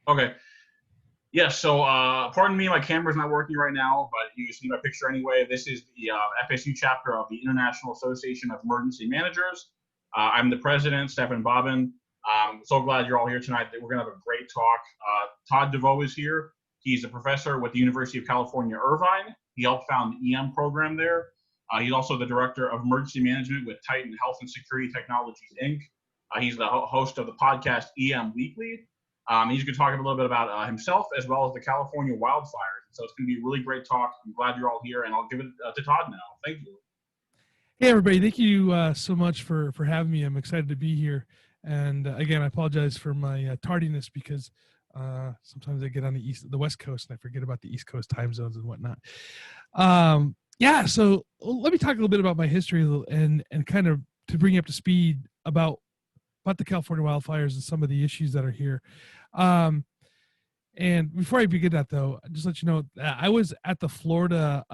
Okay. Yeah, so pardon me, my camera's not working right now, but you see my picture anyway. This is the FSU chapter of the International Association of Emergency Managers. I'm the president, Stefan Bobbin. I'm so glad you're all here tonight. We're going to have a great talk. Todd De Voe is here. He's a professor with the University of California, Irvine. He helped found the EM program there. He's also the director of emergency management with Titan Health and Security Technologies, Inc. He's the host of the podcast EM Weekly. He's going to talk a little bit about himself as well as the California wildfires. So it's going to be a really great talk. I'm glad you're all here, and I'll give it to Todd now. Thank you. Hey, everybody. Thank you so much for having me. I'm excited to be here. And again, I apologize for my tardiness because sometimes I get on the West Coast and I forget about the East Coast time zones and whatnot. Yeah, so let me talk a little bit about my history and kind of to bring you up to speed about the California wildfires and some of the issues that are here. And before I begin that, though, just let you know, I was at the Florida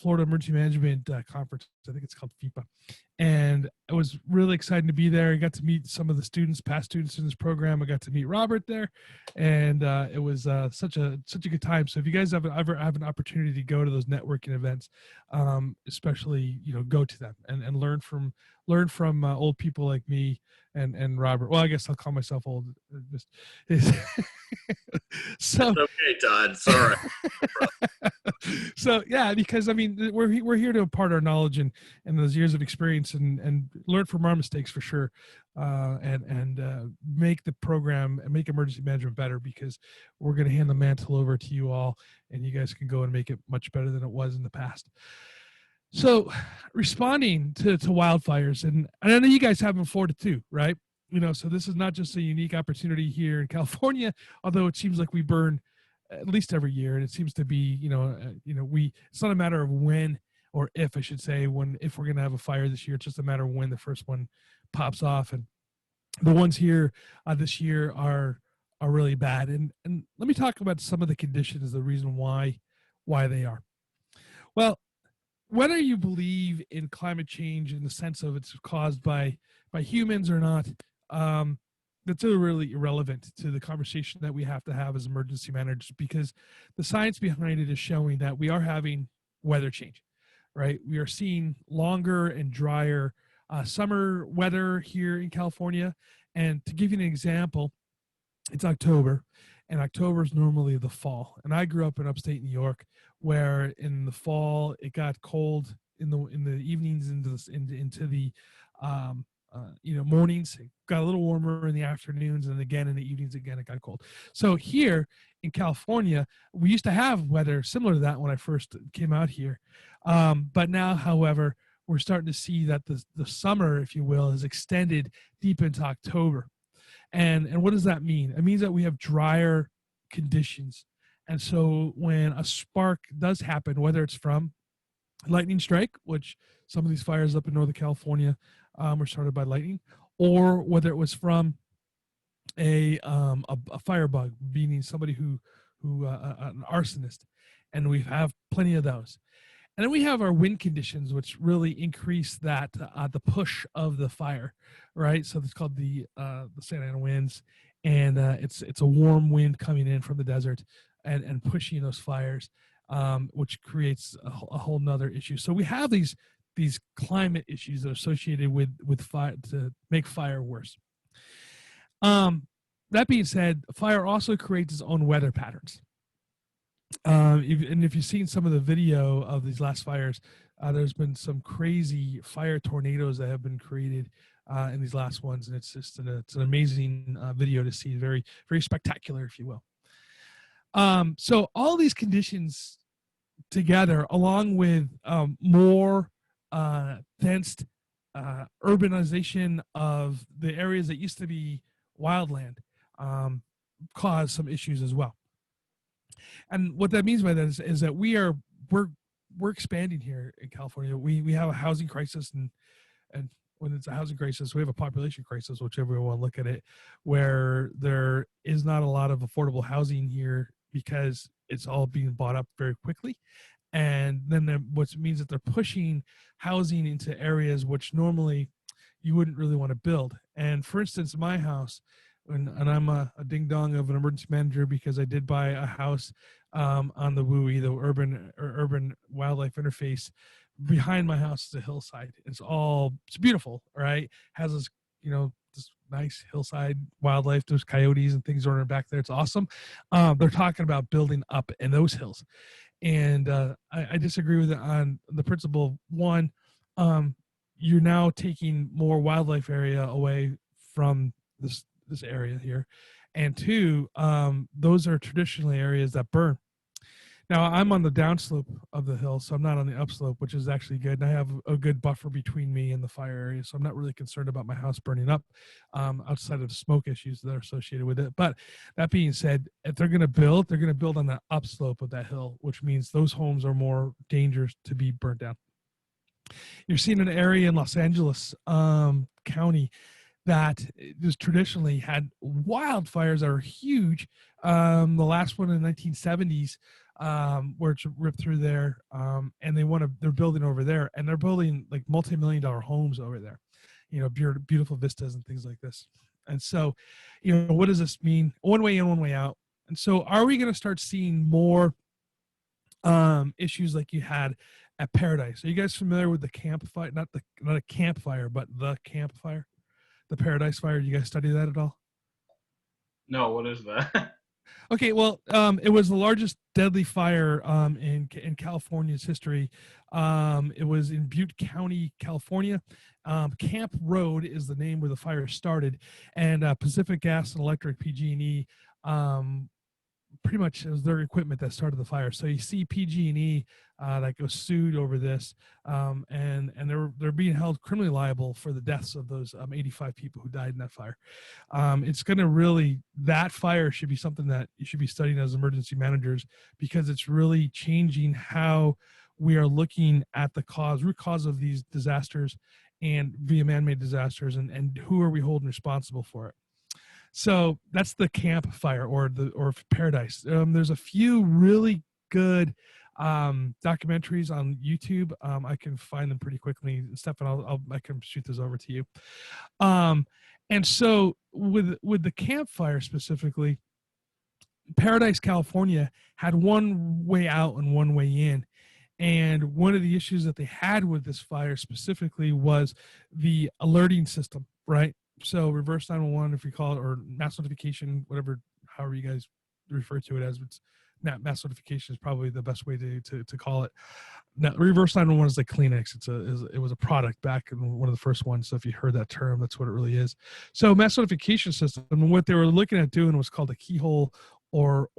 Emergency Management Conference. I think it's called FEPA, and it was really exciting to be there. I got to meet some of the students, past students in this program. I got to meet Robert there, and it was such a good time. So if you guys ever have an opportunity to go to those networking events, especially go to them and learn from old people like me and Robert. Well, I guess I'll call myself old. So it's okay, Todd. Sorry. So yeah, because I mean we're here to impart our knowledge and those years of experience and learn from our mistakes for sure, and make the program and make emergency management better, because we're going to hand the mantle over to you all, and you guys can go and make it much better than it was in the past. So, responding to wildfires, and I know you guys have in Florida too, right? So this is not just a unique opportunity here in California, although it seems like we burn at least every year, and it seems to be, it's not a matter of when or if, I should say, if we're going to have a fire this year. It's just a matter of when the first one pops off, and the ones here this year are really bad. And let me talk about some of the conditions, the reason why they are. Well, whether you believe in climate change in the sense of it's caused by humans or not, that's really irrelevant to the conversation that we have to have as emergency managers, because the science behind it is showing that we are having weather change, right? We are seeing longer and drier summer weather here in California. And to give you an example, it's October, and October is normally the fall. And I grew up in upstate New York, where in the fall it got cold in the evenings into the mornings. It got a little warmer in the afternoons, and again in the evenings again it got cold. So here in California, we used to have weather similar to that when I first came out here, but now, however, we're starting to see that the summer, if you will, is extended deep into October. And what does that mean? It means that we have drier conditions. And so when a spark does happen, whether it's from lightning strike, which some of these fires up in Northern California were started by lightning, or whether it was from a firebug, meaning somebody who an arsonist, and we have plenty of those. And then we have our wind conditions, which really increase that the push of the fire, right? So it's called the Santa Ana winds, and it's a warm wind coming in from the desert and pushing those fires, which creates a whole nother issue. So we have these climate issues that are associated with fire to make fire worse. That being said, fire also creates its own weather patterns. If you've seen some of the video of these last fires, there's been some crazy fire tornadoes that have been created in these last ones, and it's an amazing video to see. Very, very spectacular, if you will. So all these conditions together, along with more dense urbanization of the areas that used to be wildland, cause some issues as well. And what that means by that is that we're expanding here in California. We have a housing crisis, and when it's a housing crisis, we have a population crisis, whichever way we want to look at it, where there is not a lot of affordable housing here because it's all being bought up very quickly. And then what means that they're pushing housing into areas which normally you wouldn't really want to build. And for instance, my house, and I'm a ding dong of an emergency manager because I did buy a house on the WUI, the urban wildlife interface. Behind my house is a hillside. It's beautiful, right? Has this, this nice hillside wildlife. There's coyotes and things running back there. It's awesome. They're talking about building up in those hills, and I disagree with it on the principle. One, you're now taking more wildlife area away from this area here, and two, those are traditionally areas that burn. Now I'm on the downslope of the hill, so I'm not on the upslope, which is actually good. And I have a good buffer between me and the fire area, so I'm not really concerned about my house burning up, outside of the smoke issues that are associated with it. But that being said, if they're going to build, they're going to build on the upslope of that hill, which means those homes are more dangerous to be burnt down. You're seeing an area in Los Angeles County that just traditionally had wildfires that are huge. The last one in the 1970s, where it's ripped through there, and they're building over there, and they're building like multi-million-dollar homes over there, beautiful vistas and things like this. And so, what does this mean? One way in, one way out. And so, are we going to start seeing more issues like you had at Paradise? Are you guys familiar with the campfire? Not a campfire, but the campfire, the Paradise Fire. Do you guys study that at all? No, what is that? Okay, well, it was the largest deadly fire in California's history. It was in Butte County, California. Camp Road is the name where the fire started, and Pacific Gas and Electric (PG&E) pretty much it was their equipment that started the fire. So you see PG&E that goes sued over this, and they're being held criminally liable for the deaths of those 85 people who died in that fire. It's going to really, that fire should be something that you should be studying as emergency managers, because it's really changing how we are looking at the root cause of these disasters and via man-made disasters, and who are we holding responsible for it. So that's the campfire or Paradise. There's a few really good documentaries on YouTube. I can find them pretty quickly. Stefan, I can shoot those over to you. And so with the campfire specifically, Paradise, California had one way out and one way in. And one of the issues that they had with this fire specifically was the alerting system, right? So reverse 911, if you call it, or mass notification, however you guys refer to it as, it's mass notification is probably the best way to call it. Now, reverse 911 is like Kleenex. It was a product back in one of the first ones. So if you heard that term, that's what it really is. So mass notification system, and what they were looking at doing was called a keyhole or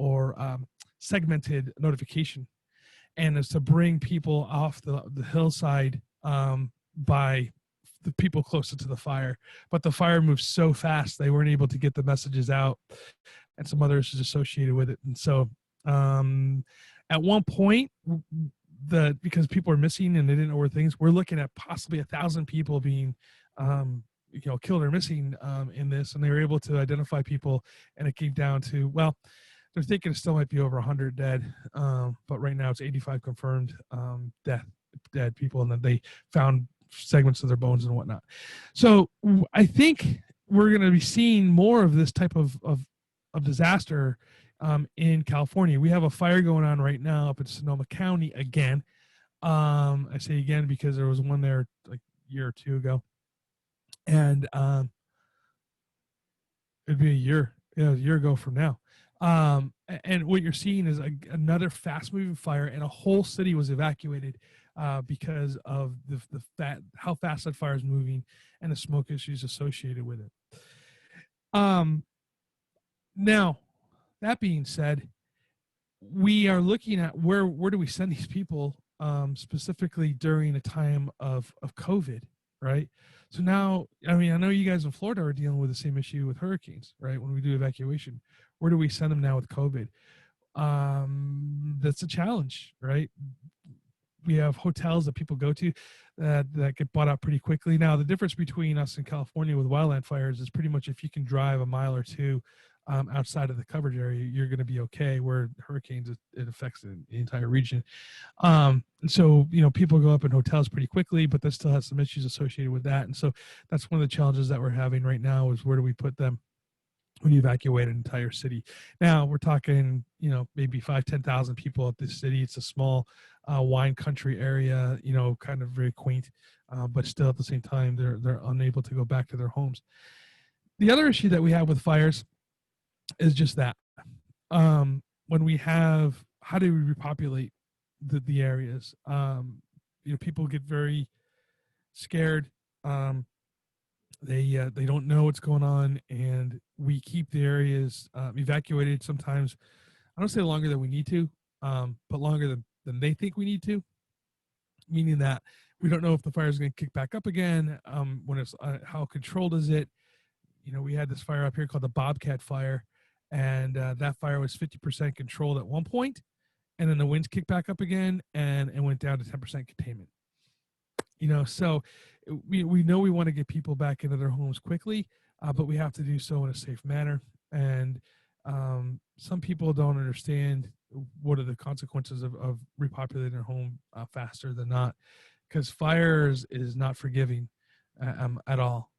segmented notification, and it's to bring people off the hillside by the people closer to the fire. But the fire moved so fast they weren't able to get the messages out, and some other issues associated with it. And so at one point, because people are missing and they didn't know where things, we're looking at possibly 1,000 people being killed or missing in this, and they were able to identify people, and it came down to, well, they're thinking it still might be over 100 dead, but right now it's 85 confirmed dead people, and then they found segments of their bones and whatnot. So I think we're going to be seeing more of this type of disaster in California. We have a fire going on right now up in Sonoma County again. I say again because there was one there like a year or two ago, and it'd be a year ago from now. And what you're seeing is another fast-moving fire, and a whole city was evacuated because of how fast that fire is moving and the smoke issues associated with it. Now, that being said, we are looking at where do we send these people, specifically during a time of COVID, right? So now, I mean, I know you guys in Florida are dealing with the same issue with hurricanes, right? When we do evacuation, where do we send them now with COVID? That's a challenge, right? We have hotels that people go to that get bought out pretty quickly. Now, the difference between us and California with wildland fires is pretty much if you can drive a mile or two outside of the coverage area, you're going to be okay. Where hurricanes, it affects the entire region. And so, people go up in hotels pretty quickly, but that still has some issues associated with that. And so that's one of the challenges that we're having right now is where do we put them? when you evacuate an entire city. Now we're talking, maybe 5, 10,000 people at this city. It's a small wine country area, kind of very quaint, but still at the same time, they're unable to go back to their homes. The other issue that we have with fires is just that when we have, how do we repopulate the areas? People get very scared. They don't know what's going on, and we keep the areas evacuated sometimes. I don't say longer than we need to, but longer than they think we need to, meaning that we don't know if the fire is going to kick back up again. When it's how controlled is it? We had this fire up here called the Bobcat Fire, and that fire was 50% controlled at one point, and then the winds kicked back up again, and it went down to 10% containment. So we know we want to get people back into their homes quickly, but we have to do so in a safe manner. And some people don't understand what are the consequences of repopulating their home faster than not, because fires is not forgiving at all.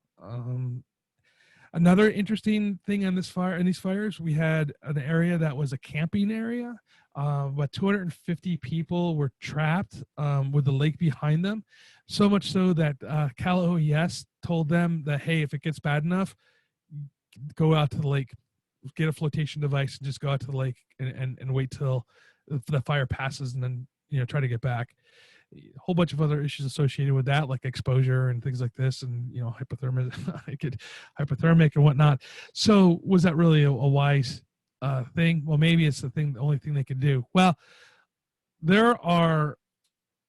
Another interesting thing on these fires, we had an area that was a camping area. About 250 people were trapped with the lake behind them. So much so that Cal OES told them that, hey, if it gets bad enough, go out to the lake, get a flotation device, and just go out to the lake and wait till the fire passes, and then try to get back. A whole bunch of other issues associated with that, like exposure and things like this, and hypothermic and whatnot. So was that really a wise thing? Well, maybe it's the only thing they could do. Well, there are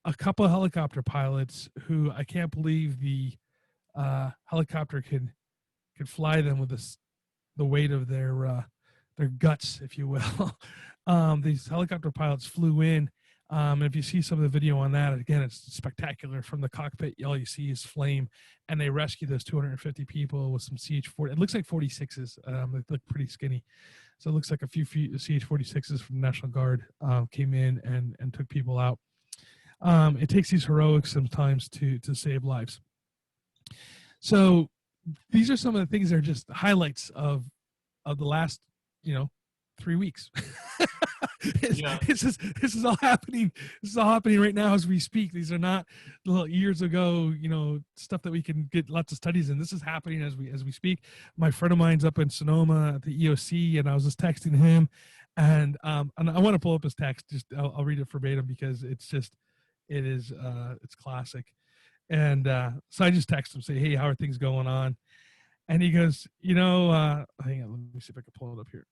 a couple of helicopter pilots who I can't believe the helicopter could fly them with the weight of their guts, if you will. These helicopter pilots flew in. And if you see some of the video on that, again, it's spectacular. From the cockpit, all you see is flame, and they rescue those 250 people with some CH-40. It looks like 46s. They look pretty skinny. So it looks like a few CH-46s from the National Guard came in and took people out. It takes these heroics sometimes to save lives. So these are some of the things that are just highlights of the last, 3 weeks. This is all happening. This is all happening right now as we speak. These are not years ago, stuff that we can get lots of studies in. This is happening as we speak. My friend of mine's up in Sonoma at the EOC, and I was just texting him, and I want to pull up his text. I'll read it verbatim because it's classic. And so I just text him, say, hey, how are things going on? And he goes, hang on, let me see if I can pull it up here.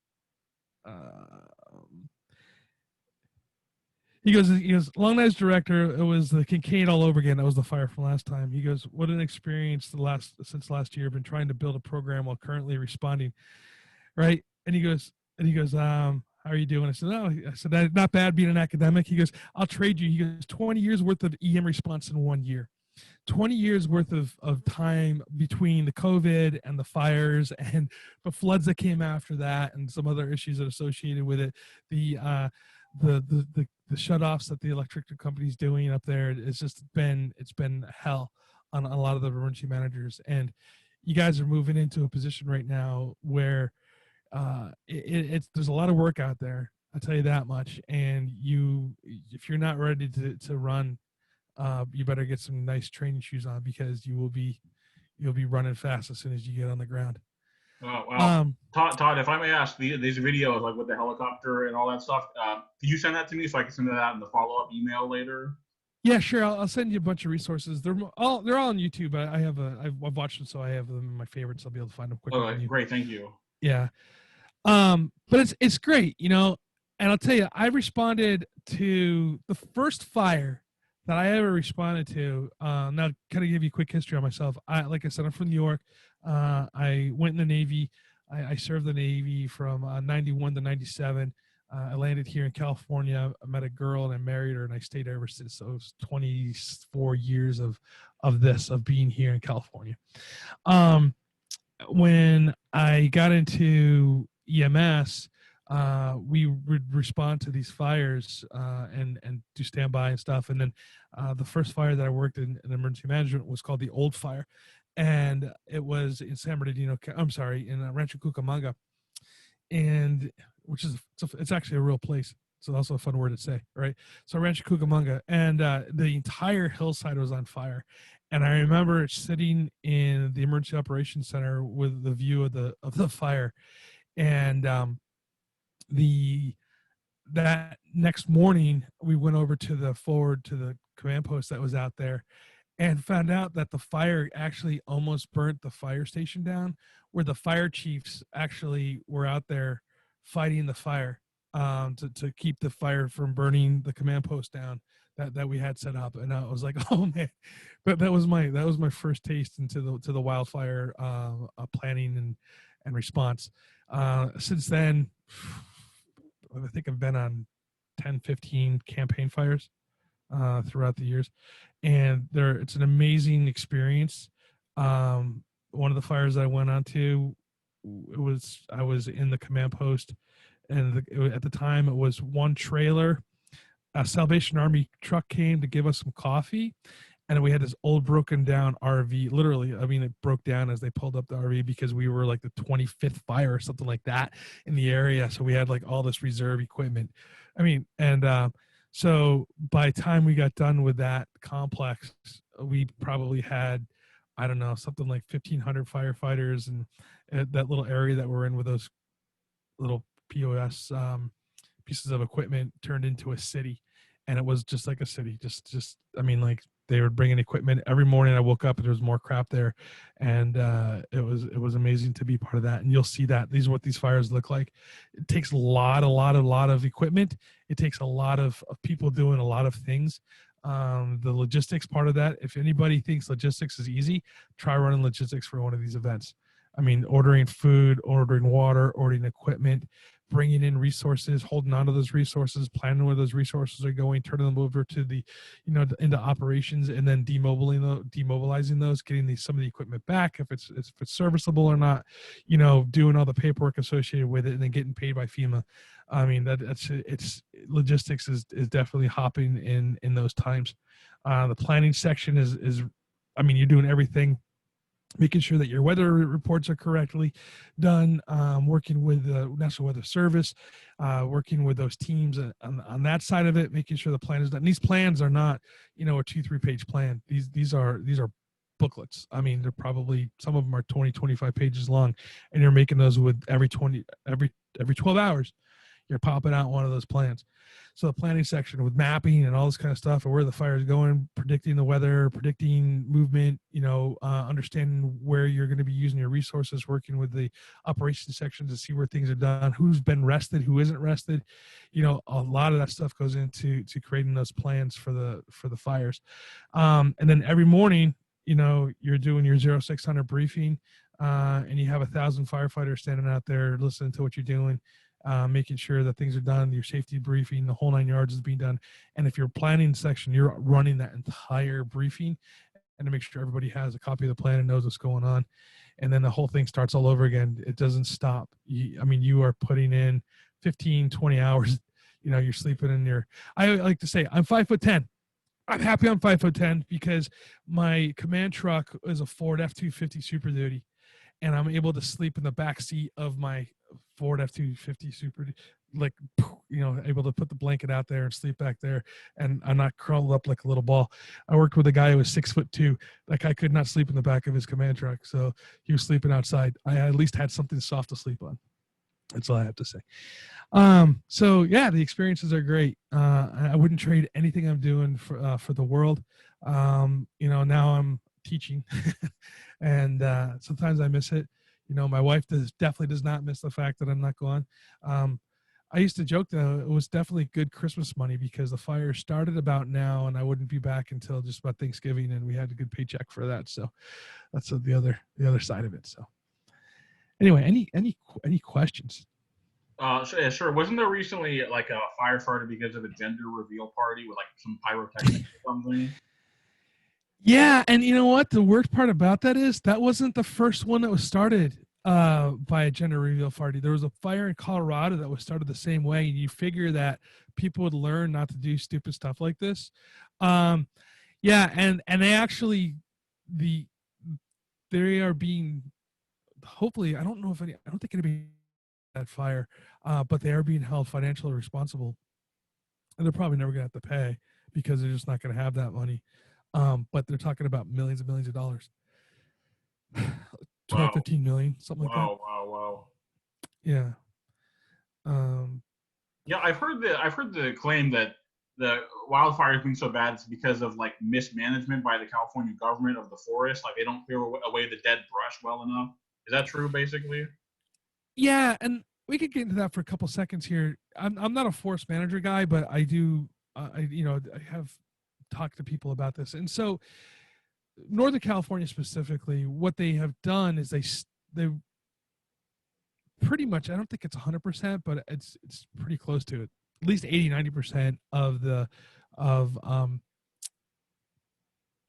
He goes, Long Night's director, it was the Kincaid all over again. That was the fire from last time. He goes, what an experience since last year. I've been trying to build a program while currently responding. Right. And he goes, how are you doing? I said, not bad being an academic. He goes, I'll trade you. He goes, 20 years worth of EM response in 1 year. 20 years worth of time between the COVID and the fires and the floods that came after that, and some other issues that are associated with it. The shutoffs that the electric company's doing up there, it's been hell on a lot of the emergency managers. And you guys are moving into a position right now where there's a lot of work out there. I'll tell you that much. And if you're not ready to run, you better get some nice training shoes on, because you'll be running fast as soon as you get on the ground. Oh, wow. Todd, if I may ask, these videos, like with the helicopter and all that stuff, could you send that to me so I can send that out in the follow-up email later? Yeah, sure. I'll send you a bunch of resources. They're all on YouTube. I've watched them, so I have them in my favorites. I'll be able to find them quickly. Okay, great. Thank you. Yeah. But it's great, and I'll tell you, I responded to the first fire that I ever responded to. Now, kind of give you a quick history on myself. Like I said, I'm from New York. I went in the Navy. I served the Navy from 91 to 97. I landed here in California. I met a girl and I married her, and I stayed ever since. So it was 24 years of being here in California. When I got into EMS, we would respond to these fires and do standby and stuff. And then the first fire that I worked in emergency management was called the Old Fire, and it was in San Bernardino. I'm sorry, in Rancho Cucamonga. and which is it's actually a real place. It's also a fun word to say, right? So Rancho Cucamonga, and the entire hillside was on fire. And I remember sitting in the emergency operations center with the view of the fire, and the that next morning we went over to the command post that was out there, and found out that the fire actually almost burnt the fire station down, where the fire chiefs actually were out there fighting the fire, to keep the fire from burning the command post down that we had set up. And I was like, oh man, but that was my first taste into the wildfire planning and response. Since then, I think I've been on 10, 15 campaign fires throughout the years, and it's an amazing experience. One of the fires I went on to, I was in the command post, and at the time it was one trailer. A Salvation Army truck came to give us some coffee, and we had this old broken down RV. Literally, I mean, it broke down as they pulled up the RV because we were like the 25th fire or something like that in the area. So we had like all this reserve equipment. I mean, and so by the time we got done with that complex, we probably had, I don't know, something like 1,500 firefighters, and that little area that we're in with those little POS pieces of equipment turned into a city, and it was just like a city. Just I mean, like they were bringing equipment every morning. I woke up and there was more crap there, and it was amazing to be part of that. And you'll see that these are what these fires look like. It takes a lot of equipment. It takes a lot of people doing a lot of things. The logistics part of that. If anybody thinks logistics is easy, try running logistics for one of these events. I mean, ordering food, ordering water, ordering equipment, bringing in resources, holding on to those resources, planning where those resources are going, turning them over to into operations, and then demobilizing those, getting some of the equipment back if it's serviceable or not, doing all the paperwork associated with it, and then getting paid by FEMA. I mean, it's logistics is definitely hopping in those times. The planning section is, I mean, you're doing everything, making sure that your weather reports are correctly done, working with the National Weather Service, working with those teams on that side of it, making sure the plan is done. And these plans are not, a 2-3 page plan. These are booklets. I mean, they're probably, some of them are 20, 25 pages long, and you're making those with every 12 hours. You're popping out one of those plans. So the planning section with mapping and all this kind of stuff, and where the fire is going, predicting the weather, predicting movement, understanding where you're going to be using your resources, working with the operations section to see where things are done, who's been rested, who isn't rested. A lot of that stuff goes into creating those plans for the fires. And then every morning, you're doing your 0600 briefing, and you have 1,000 firefighters standing out there listening to what you're doing. Making sure that things are done, your safety briefing, the whole 9 yards is being done. And if you're planning section, you're running that entire briefing, and to make sure everybody has a copy of the plan and knows what's going on. And then the whole thing starts all over again. It doesn't stop. You are putting in 15, 20 hours. You're sleeping in your, I like to say, I'm 5'10". I'm happy I'm 5'10" because my command truck is a Ford F-250 Super Duty, and I'm able to sleep in the back seat of my Ford F-250 Super, able to put the blanket out there and sleep back there, and I'm not curled up like a little ball. I worked with a guy who was 6'2". That guy could not sleep in the back of his command truck, so he was sleeping outside. I at least had something soft to sleep on. That's all I have to say. So yeah, the experiences are great. I wouldn't trade anything I'm doing for the world. Now I'm teaching and sometimes I miss it. My wife definitely does not miss the fact that I'm not gone. I used to joke that it was definitely good Christmas money because the fire started about now, and I wouldn't be back until just about Thanksgiving, and we had a good paycheck for that. So that's the other side of it. So anyway, any questions? Yeah, sure. Wasn't there recently like a fire started because of a gender reveal party with like some pyrotechnics or something? Yeah, and you know what? The worst part about that is that wasn't the first one that was started by a gender reveal party. There was a fire in Colorado that was started the same way, and you figure that people would learn not to do stupid stuff like this. Yeah, and they actually they are being, hopefully, I don't think anybody that fire, but they are being held financially responsible, and they're probably never going to have to pay because they're just not going to have that money. But they're talking about millions and millions of dollars, 12, Wow. 15 million, something like that. Wow. Wow. Wow. Yeah. Um, Yeah, I've heard the claim that the wildfires being so bad it's because of like mismanagement by the California government of the forest. Like they don't clear away the dead brush well enough. Is that true, basically? yeah. And we could get into that for a couple seconds here. I'm not a forest manager guy, but I do, I have talked to people about this. And so Northern California specifically, what they have done is they pretty much, I don't think it's 100%, but it's pretty close to it. At least 80-90% of the of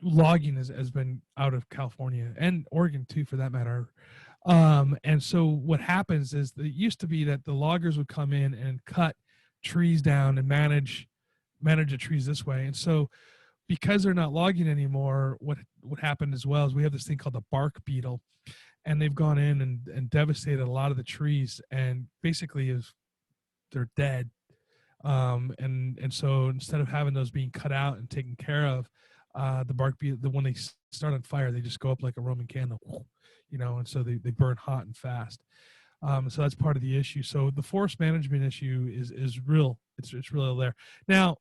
logging has been out of California and Oregon too, for that matter. And so what happens is that it used to be that the loggers would come in and cut trees down and manage the trees this way. And so because they're not logging anymore, what happened as well is we have this thing called the bark beetle, and they've gone in and devastated a lot of the trees, and basically is they're dead. And so instead of having those being cut out and taken care of, the bark beetle, when they start on fire, they just go up like a Roman candle, and so they burn hot and fast. So that's part of the issue. So the forest management issue is real. It's really there. Now,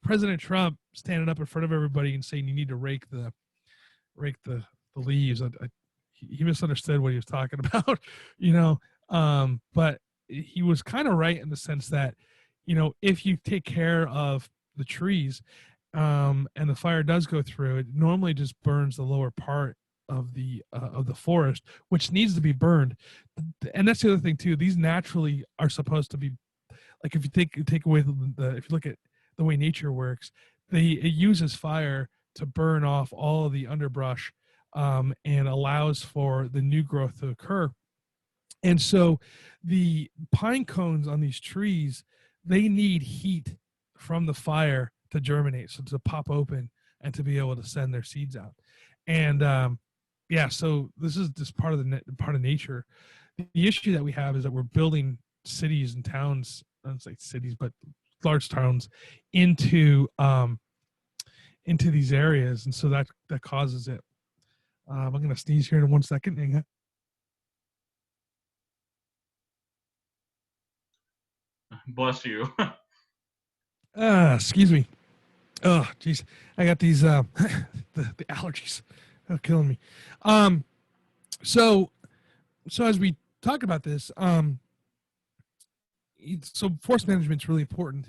President Trump standing up in front of everybody and saying you need to rake the leaves. He misunderstood what he was talking about, but he was kind of right in the sense that, if you take care of the trees, and the fire does go through, it normally just burns the lower part of the forest, which needs to be burned. And that's the other thing too. These naturally are supposed to be, like, if you take away if you look at the way nature works, it uses fire to burn off all of the underbrush, and allows for the new growth to occur. And so the pine cones on these trees, they need heat from the fire to germinate, so to pop open and to be able to send their seeds out. And yeah, so this is just part of nature. The issue that we have is that we're building cities and towns, I don't say cities, but large towns into these areas, and so that causes it. I'm going to sneeze here in 1 second. Hang on. Bless you. Excuse me. Oh, geez, I got these the allergies killing me. So as we talk about this, so forest management is really important,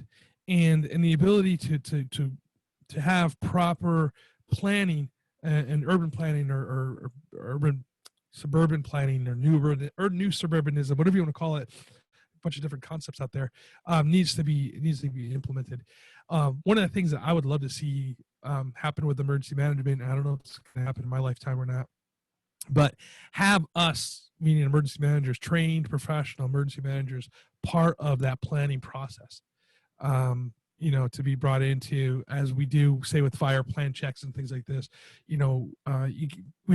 and the ability to have proper planning, and urban planning, or urban suburban planning, or new suburbanism, whatever you want to call it. A bunch of different concepts out there, needs to be implemented. One of the things that I would love to see happen with emergency management, I don't know if it's going to happen in my lifetime or not, but have us, meaning emergency managers, trained professional emergency managers, part of that planning process. To be brought into, as we do, say, with fire plan checks and things like this. We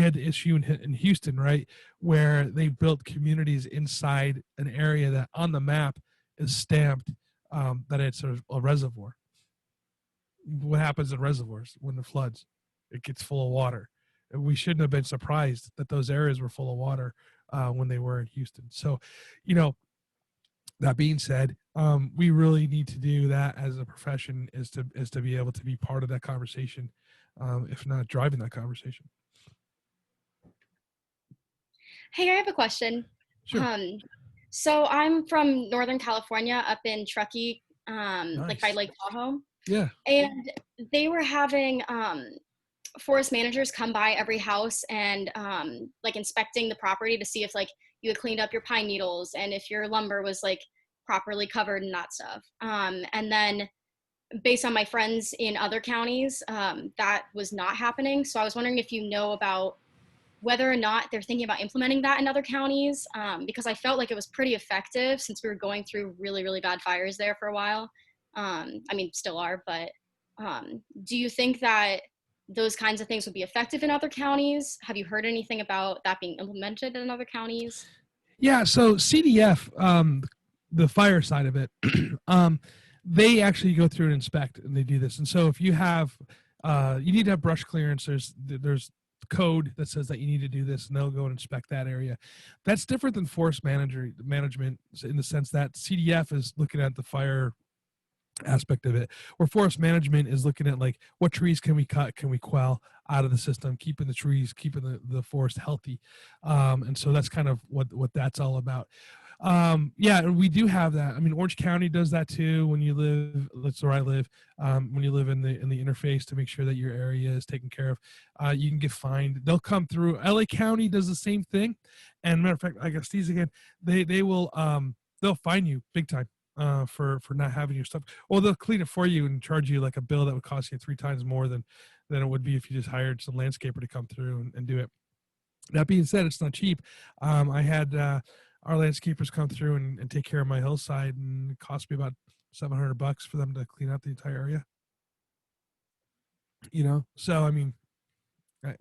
had the issue in Houston, right, where they built communities inside an area that on the map is stamped that it's a reservoir. What happens in reservoirs when it floods? It gets full of water. We shouldn't have been surprised that those areas were full of water when they were in Houston. So, that being said, we really need to do that as a profession, is to be able to be part of that conversation, if not driving that conversation. Hey, I have a question. Sure. So I'm from Northern California, up in Truckee, like by Nice. Lake Tahoe. Yeah. And they were having forest managers come by every house and like inspecting the property to see if like you had cleaned up your pine needles and if your lumber was like properly covered and that stuff. And then based on my friends in other counties, that was not happening. So I was wondering if you know about whether or not they're thinking about implementing that in other counties, because I felt like it was pretty effective since we were going through really, really bad fires there for a while. I mean, still are, but do you think that those kinds of things would be effective in other counties? Have you heard anything about that being implemented in other counties? Yeah, so CDF, the fire side of it, they actually go through and inspect, and they do this. And so if you have, you need to have brush clearance. There's code that says that you need to do this, and they'll go and inspect that area. That's different than forest management in the sense that CDF is looking at the fire aspect of it, where forest management is looking at like what trees can we cut, can we quell out of the system, keeping the trees, keeping the forest healthy. And so that's kind of what that's all about. Yeah, we do have that. I mean, Orange County does that too. When you live, that's where I live. When you live in the interface to make sure that your area is taken care of, you can get fined. They'll come through. LA County does the same thing. And matter of fact, I guess these again, they will they'll fine you big time for not having your stuff. Or they'll clean it for you and charge you like a bill that would cost you 3 times more than it would be if you just hired some landscaper to come through and do it. That being said, it's not cheap. I had our landscapers come through and take care of my hillside, and it cost me about $700 for them to clean out the entire area. You know, so I mean,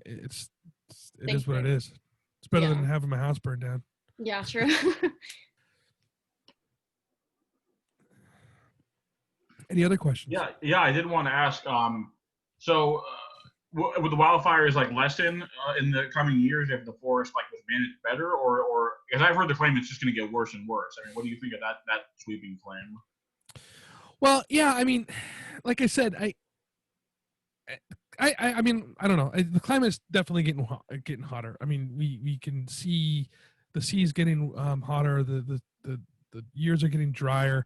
it is what it is. It's better than having my house burned down. Yeah, true. Any other questions? Yeah, I did want to ask. So would the wildfires like lessen in the coming years if the forest like was managed better, or because I've heard the claim it's just going to get worse and worse. I mean, what do you think of that sweeping claim? Well, yeah, I mean, like I said, I mean, I don't know. The climate's definitely getting hotter. I mean, we can see the seas getting hotter. The years are getting drier.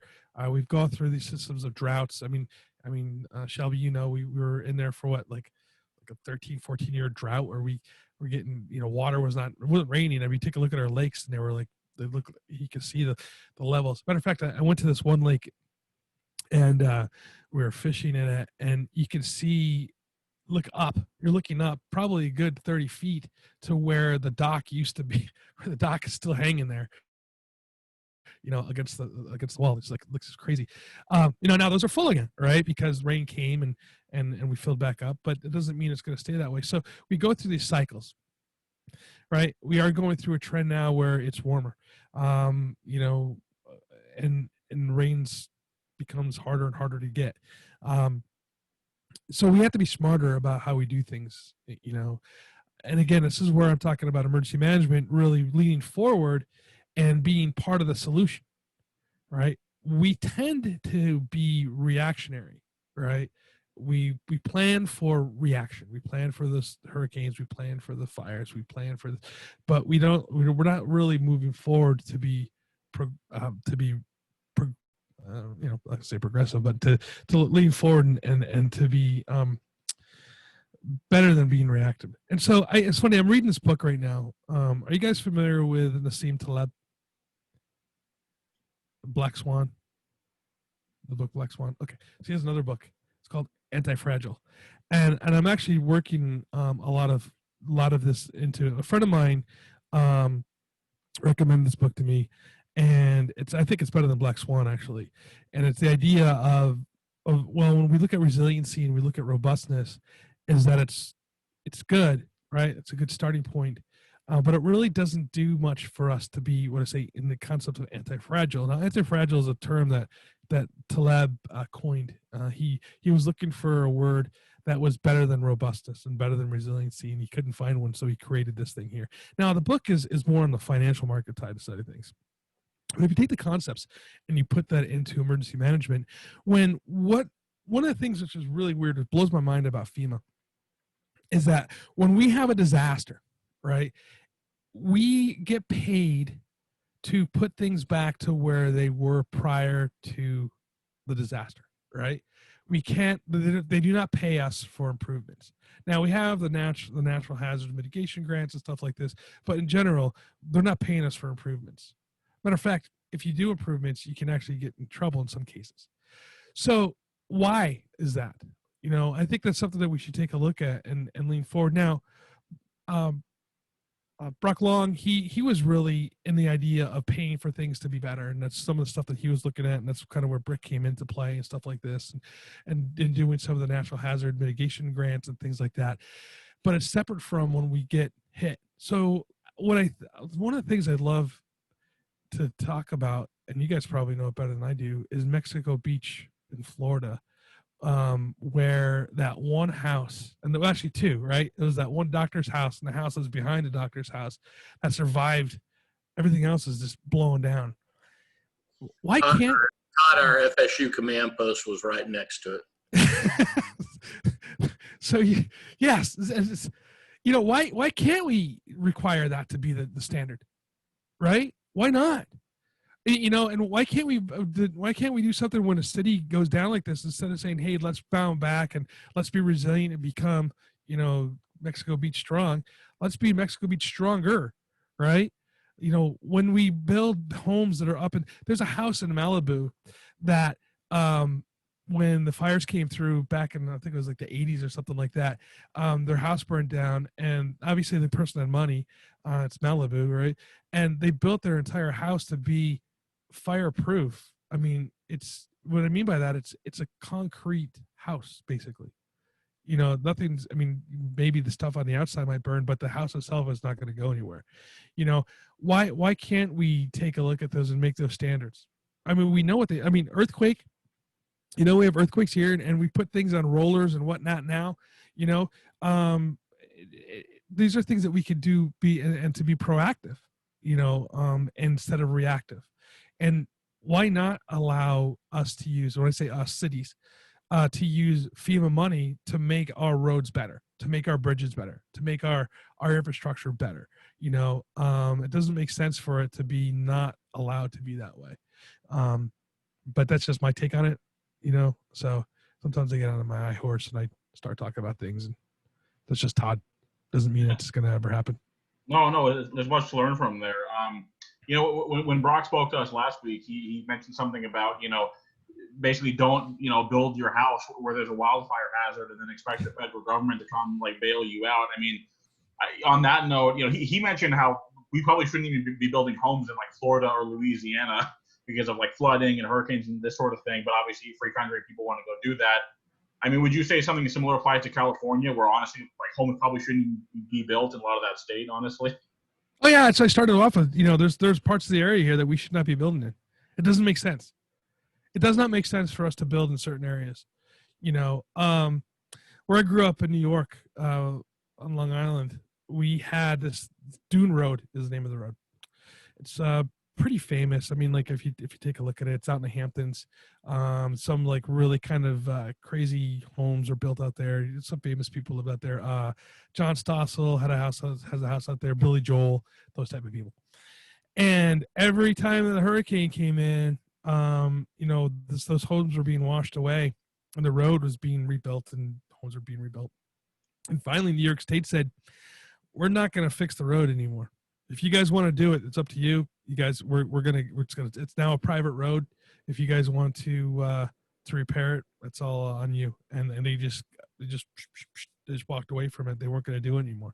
We've gone through these systems of droughts. I mean, Shelby, you know, we were in there for what, like a 13, 14-year drought where we were getting, you know, it wasn't raining. I mean, take a look at our lakes and you could see the levels. Matter of fact, I went to this one lake and we were fishing in it, and you can see, you're looking up probably a good 30 feet to where the dock used to be, where the dock is still hanging there, you know, against the wall. It's like, it looks crazy. You know, now those are full again, right? Because rain came and we filled back up, but it doesn't mean it's going to stay that way. So we go through these cycles, right? We are going through a trend now where it's warmer, you know, and rains becomes harder and harder to get. So we have to be smarter about how we do things, you know. And again, this is where I'm talking about emergency management really leaning forward and being part of the solution, right? We tend to be reactionary, right? We plan for reaction. We plan for the hurricanes. We plan for the fires. We plan for, but we're not really moving forward to be, you know, I say progressive, but to lean forward and to be better than being reactive. And so it's funny, I'm reading this book right now. Are you guys familiar with Nassim Taleb? Black Swan? The book Black Swan? Okay. So he has another book. It's called Anti-Fragile. And I'm actually working a lot of this into a friend of mine recommended this book to me. And I think it's better than Black Swan, actually. And it's the idea of well, when we look at resiliency and we look at robustness, is that it's good, right? It's a good starting point. But it really doesn't do much for us to be, what I say, in the concept of anti-fragile. Now, anti-fragile is a term that Taleb coined. He was looking for a word that was better than robustness and better than resiliency, and he couldn't find one, so he created this thing here. Now, the book is more on the financial market side of things. If you take the concepts and you put that into emergency management, one of the things which is really weird, it blows my mind about FEMA, is that when we have a disaster, right, we get paid to put things back to where they were prior to the disaster, right? We can't, they do not pay us for improvements. Now we have the natural hazard mitigation grants and stuff like this, but in general, they're not paying us for improvements. Matter of fact, if you do improvements, you can actually get in trouble in some cases. So why is that? You know, I think that's something that we should take a look at and lean forward. Now, Brock Long, he was really in the idea of paying for things to be better, and that's some of the stuff that he was looking at, and that's kind of where BRIC came into play and stuff like this, and doing some of the natural hazard mitigation grants and things like that. But it's separate from when we get hit. So one of the things I love to talk about, and you guys probably know it better than I do, is Mexico Beach in Florida, where that one house, and there were actually two, right? It was that one doctor's house, and the house that was behind the doctor's house that survived. Everything else is just blowing down. Why can't Todd, our FSU command post was right next to it. So yes, why can't we require that to be the standard, right? Why not? And why can't we do something when a city goes down like this, instead of saying, hey, let's bounce back and let's be resilient and become, Mexico Beach strong. Let's be Mexico Beach stronger, right? When we build homes that are up, and there's a house in Malibu that, when the fires came through back in, I think it was like the 80s or something like that, their house burned down, and obviously the person had money. It's Malibu, right? And they built their entire house to be fireproof. I mean, what I mean by that, it's a concrete house, basically. Nothing's, I mean, maybe the stuff on the outside might burn, but the house itself is not going to go anywhere. Why can't we take a look at those and make those standards? I mean, we know earthquake, we have earthquakes here, and we put things on rollers and whatnot now. These are things that we could do, and to be proactive, instead of reactive. And why not allow us to use, when I say us, cities, to use FEMA money to make our roads better, to make our bridges better, to make our infrastructure better? It doesn't make sense for it to be not allowed to be that way. But that's just my take on it. So sometimes I get on my high horse and I start talking about things, and that's just Todd. Doesn't mean it's going to ever happen. No, there's much to learn from there. When Brock spoke to us last week, he mentioned something about, basically don't, build your house where there's a wildfire hazard and then expect the federal government to come bail you out. I mean, on that note, he mentioned how we probably shouldn't even be building homes in Florida or Louisiana because of flooding and hurricanes and this sort of thing. But obviously, free country, people want to go do that. I mean, would you say something similar applies to California, where honestly, homes probably shouldn't be built in a lot of that state, honestly? Oh yeah, so I started off with, there's parts of the area here that we should not be building in. It doesn't make sense. It does not make sense for us to build in certain areas. Where I grew up in New York, on Long Island, we had this Dune Road is the name of the road. It's pretty famous. I mean, if you take a look at it, it's out in the Hamptons. Some really kind of crazy homes are built out there. Some famous people live out there. John Stossel has a house out there. Billy Joel, those type of people. And every time the hurricane came in, those homes were being washed away, and the road was being rebuilt, and homes were being rebuilt. And finally, New York State said, "We're not going to fix the road anymore. If you guys want to do it, it's up to you. You guys, it's now a private road. If you guys want to repair it, that's all on you." And they just walked away from it. They weren't going to do it anymore.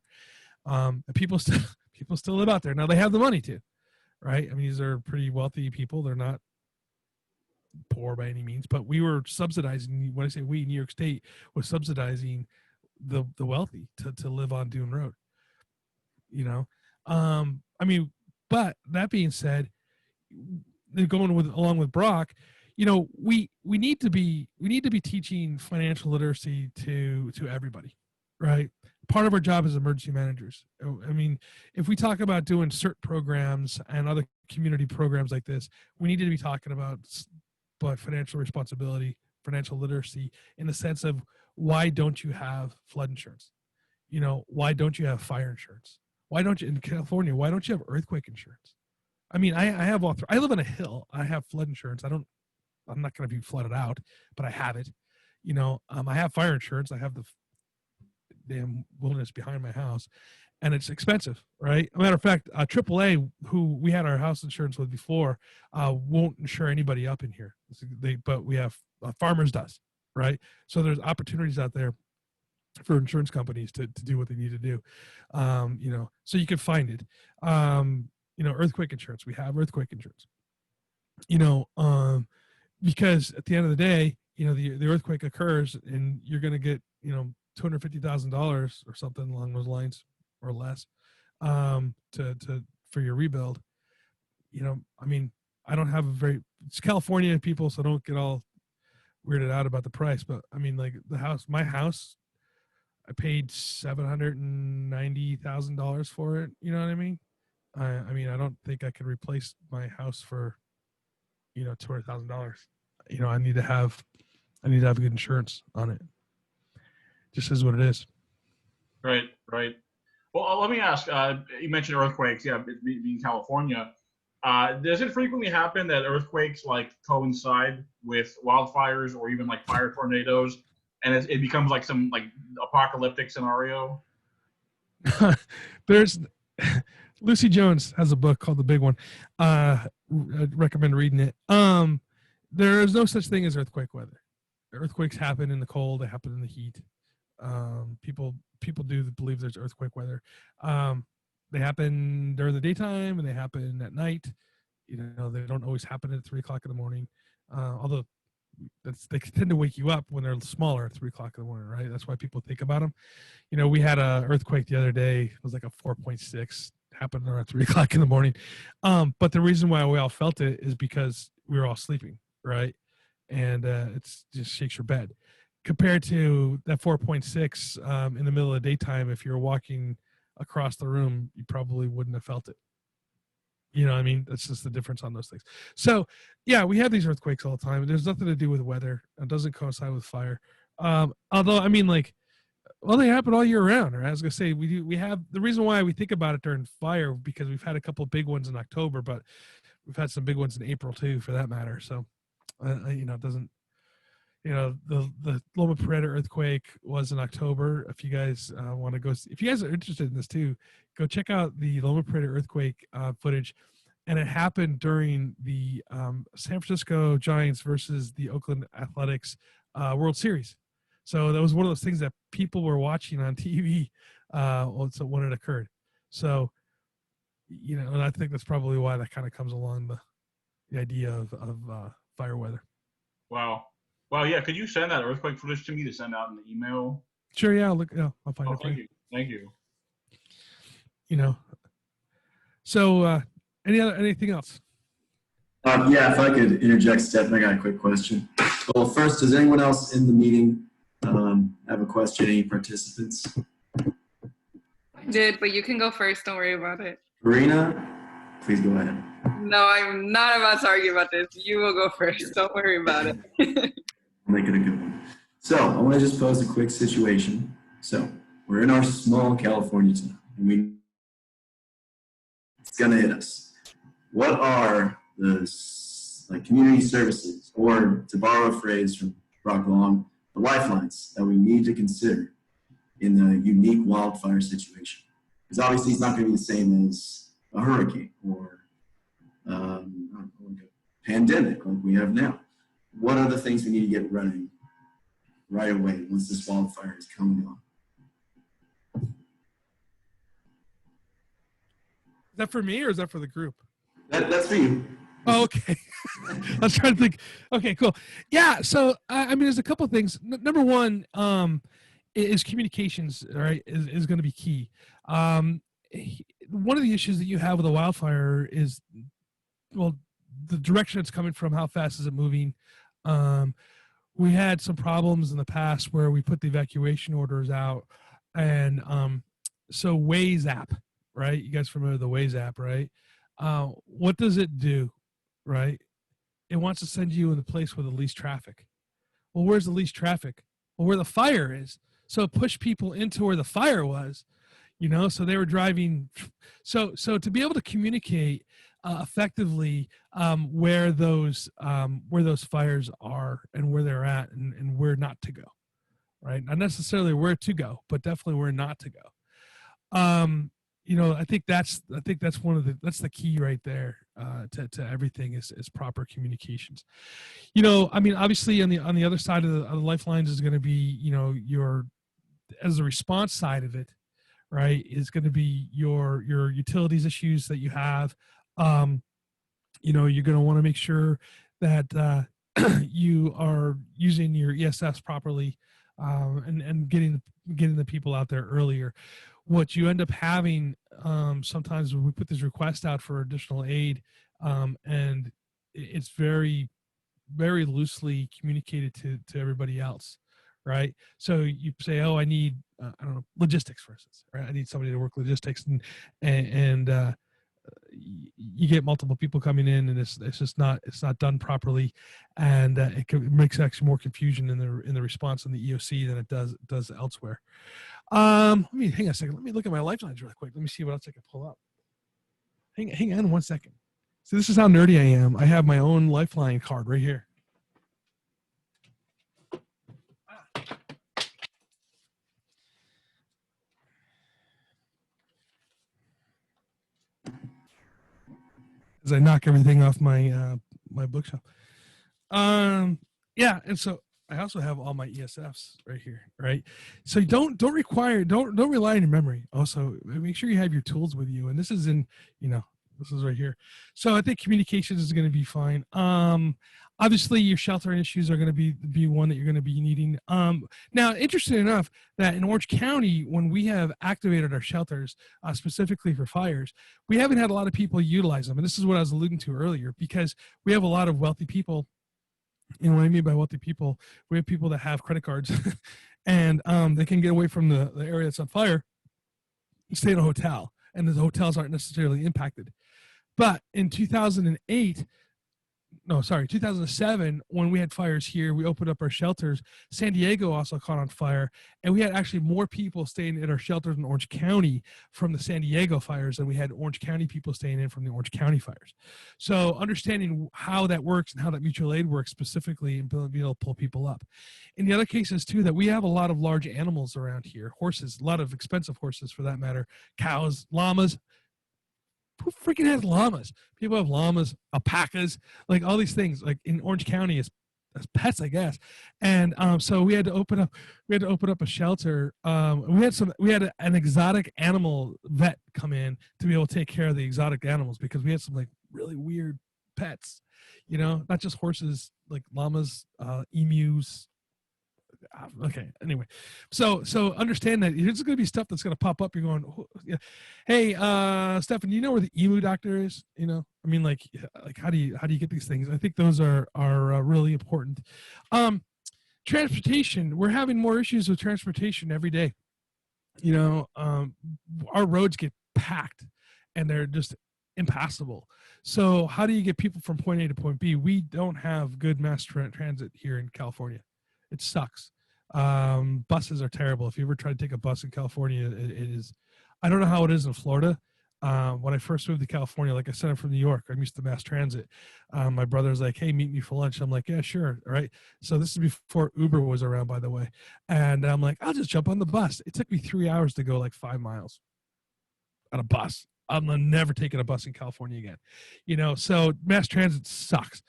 And people still live out there. Now they have the money to, right? I mean, these are pretty wealthy people. They're not poor by any means, but we were subsidizing, when I say we, New York State was subsidizing the wealthy to live on Dune Road. I mean, but that being said, along with Brock, we need to be teaching financial literacy to everybody, right? Part of our job as emergency managers. I mean, if we talk about doing CERT programs and other community programs like this, we need to be talking about financial responsibility, financial literacy, in the sense of, why don't you have flood insurance? Why don't you have fire insurance? Why don't you, in California, why don't you have earthquake insurance? I mean, I have I live on a hill. I have flood insurance. I'm not going to be flooded out, but I have it. I have fire insurance. I have the damn wilderness behind my house, and it's expensive, right? As a matter of fact, AAA, who we had our house insurance with before, won't insure anybody up in here. But we have Farmers does, right? So there's opportunities out there for insurance companies to do what they need to do, so you can find it. Earthquake insurance, we have earthquake insurance, because at the end of the day, the earthquake occurs and you're going to get, $250,000 or something along those lines or less, for your rebuild. I mean, I don't have it's California people, so don't get all weirded out about the price. But I mean, like my house, I paid $790,000 for it. You know what I mean? I mean, I don't think I could replace my house for, $200,000. I need to have good insurance on it. Just is what it is. Right. Well, let me ask. You mentioned earthquakes. Yeah, being California, does it frequently happen that earthquakes like coincide with wildfires or even like fire tornadoes, and it becomes like some like apocalyptic scenario? There's Lucy Jones has a book called The Big One. I'd recommend reading it. There is no such thing as earthquake weather. Earthquakes happen in the cold. They happen in the heat. People do believe there's earthquake weather. They happen during the daytime and they happen at night. They don't always happen at 3:00 in the morning. Although they tend to wake you up when they're smaller at 3:00 in the morning, right? That's why people think about them. We had a earthquake the other day. It was like a 4.6, happened around 3:00 in the morning. But the reason why we all felt it is because we were all sleeping, right? And it's just shakes your bed. Compared to that 4.6 in the middle of the daytime, if you're walking across the room, you probably wouldn't have felt it. You know what I mean? That's just the difference on those things. So, yeah, we have these earthquakes all the time. There's nothing to do with weather. It doesn't coincide with fire. Although, I mean, they happen all year round. Right? I was going to say, we have the reason why we think about it during fire, because we've had a couple of big ones in October, but we've had some big ones in April too, for that matter. So, it doesn't, the Loma Prieta earthquake was in October. If you guys want to go, if you guys are interested in this too, go check out the Loma Prieta earthquake footage. And it happened during the San Francisco Giants versus the Oakland Athletics World Series. So that was one of those things that people were watching on TV when it occurred. So, and I think that's probably why that kind of comes along the idea of fire weather. Wow. Well, yeah. Could you send that earthquake footage to me to send out in the email? Sure. Yeah. I'll find it for Thank you. you. Thank you. So anything else? Yeah, if I could interject, Stephen, I got a quick question. Well, first, does anyone else in the meeting have a question? Any participants? I did, but you can go first. Don't worry about it. Karina, please go ahead. No, I'm not about to argue about this. You will go first. Don't worry about it. I'll make it a good one. So I want to just pose a quick situation. So we're in our small California town, and it's going to hit us. What are the community services, or to borrow a phrase from Brock Long, the lifelines that we need to consider in the unique wildfire situation? Because obviously it's not going to be the same as a hurricane or like a pandemic like we have now. What are the things we need to get running right away once this wildfire is coming on? Is that for me or is that for the group? That's for you. Oh, okay. I was trying to think. Okay, cool. Yeah. So, I mean, there's a couple of things. Number one is communications, right, is going to be key. One of the issues that you have with a wildfire is, well, the direction it's coming from, how fast is it moving? We had some problems in the past where we put the evacuation orders out, and so Waze app, right? You guys familiar with the Waze app, right? What does it do, right? It wants to send you in the place with the least traffic. Well, where's the least traffic? Well, where the fire is. So it pushed people into where the fire was, so they were driving. So to be able to communicate effectively where those fires are and where they're at and where not to go, right? Not necessarily where to go, but definitely where not to go. I think that's that's the key right there to everything is proper communications. I mean, obviously on the other side of the lifelines is going to be, your, as a response side of it, right, is going to be your utilities issues that you have. You're going to want to make sure that you are using your ESFs properly and getting the people out there earlier. What you end up having sometimes when we put this request out for additional aid, and it's very, very loosely communicated to everybody else, right? So you say, oh, I need I don't know, logistics, for instance, right? I need somebody to work logistics, and you get multiple people coming in, and it's just not done properly, and it makes actually more confusion in the response in the EOC than it does elsewhere. Let me hang on a second. Let me look at my lifelines really quick. Let me see what else I can pull up. Hang on 1 second. So this is how nerdy I am. I have my own lifeline card right here. As I knock everything off my my bookshelf. Yeah, and so I also have all my ESFs right here, right? So don't rely on your memory. Also, make sure you have your tools with you. And this is this is right here. So I think communications is going to be fine. Obviously your sheltering issues are going to be one that you're going to be needing. Now, interesting enough that in Orange County, when we have activated our shelters specifically for fires, we haven't had a lot of people utilize them. And this is what I was alluding to earlier, because we have a lot of wealthy people. And what I mean by wealthy people, we have people that have credit cards and they can get away from the area that's on fire and stay in a hotel. And the hotels aren't necessarily impacted. But in 2007, when we had fires here, we opened up our shelters. San Diego also caught on fire, and we had actually more people staying in our shelters in Orange County from the San Diego fires than we had Orange County people staying in from the Orange County fires. So understanding how that works and how that mutual aid works specifically, and being able to pull people up. In the other cases too, that we have a lot of large animals around here, horses, a lot of expensive horses for that matter, cows, llamas. Who freaking has llamas? People have llamas, alpacas, like all these things, like in Orange County as pets, I guess. And so we had to open up a shelter. We had an exotic animal vet come in to be able to take care of the exotic animals, because we had some like really weird pets, not just horses, like llamas, emus. Okay, anyway, so understand that there's going to be stuff that's going to pop up. You're going, hey, Stefan, you know where the emu doctor is? I mean, like how do you get these things? I think those are really important. Transportation, we're having more issues with transportation every day. Our roads get packed and they're just impassable. So how do you get people from point A to point B? We don't have good mass transit here in California. It sucks. Buses are terrible. If you ever try to take a bus in California, it is. I don't know how it is in Florida. When I first moved to California, like I said, I'm from New York. I'm used to mass transit. My brother's like, hey, meet me for lunch. I'm like, yeah, sure. All right. So this is before Uber was around, by the way. And I'm like, I'll just jump on the bus. It took me 3 hours to go like 5 miles on a bus. I'm never taking a bus in California again. So mass transit sucks.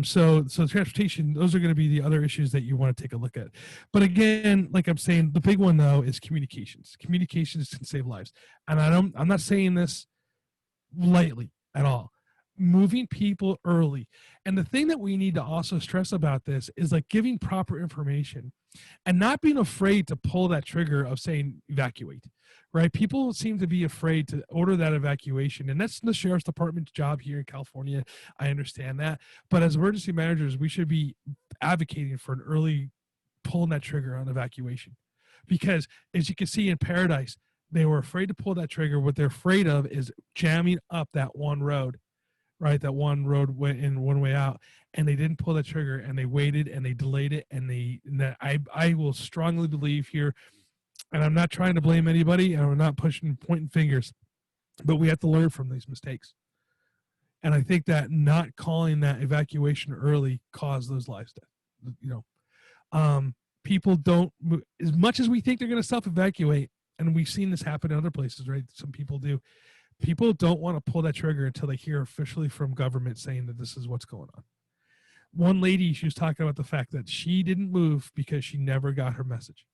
So transportation, those are going to be the other issues that you want to take a look at. But again, like I'm saying, the big one though is communications. Communications can save lives. And I'm not saying this lightly at all. Moving people early. And the thing that we need to also stress about this is like giving proper information and not being afraid to pull that trigger of saying evacuate, right? People seem to be afraid to order that evacuation, and that's the sheriff's department's job here in California. I understand that. But as emergency managers, we should be advocating for an early pulling that trigger on evacuation, because as you can see in Paradise, they were afraid to pull that trigger. What they're afraid of is jamming up that one road, right? That one road went in one way out, and they didn't pull that trigger, and they waited and they delayed it. And I will strongly believe here, and I'm not trying to blame anybody, and I'm not pointing fingers, but we have to learn from these mistakes. And I think that not calling that evacuation early caused those lives death. People don't, as much as we think they're going to self-evacuate, and we've seen this happen in other places, right? Some people do. People don't want to pull that trigger until they hear officially from government saying that this is what's going on. One lady, she was talking about the fact that she didn't move because she never got her message.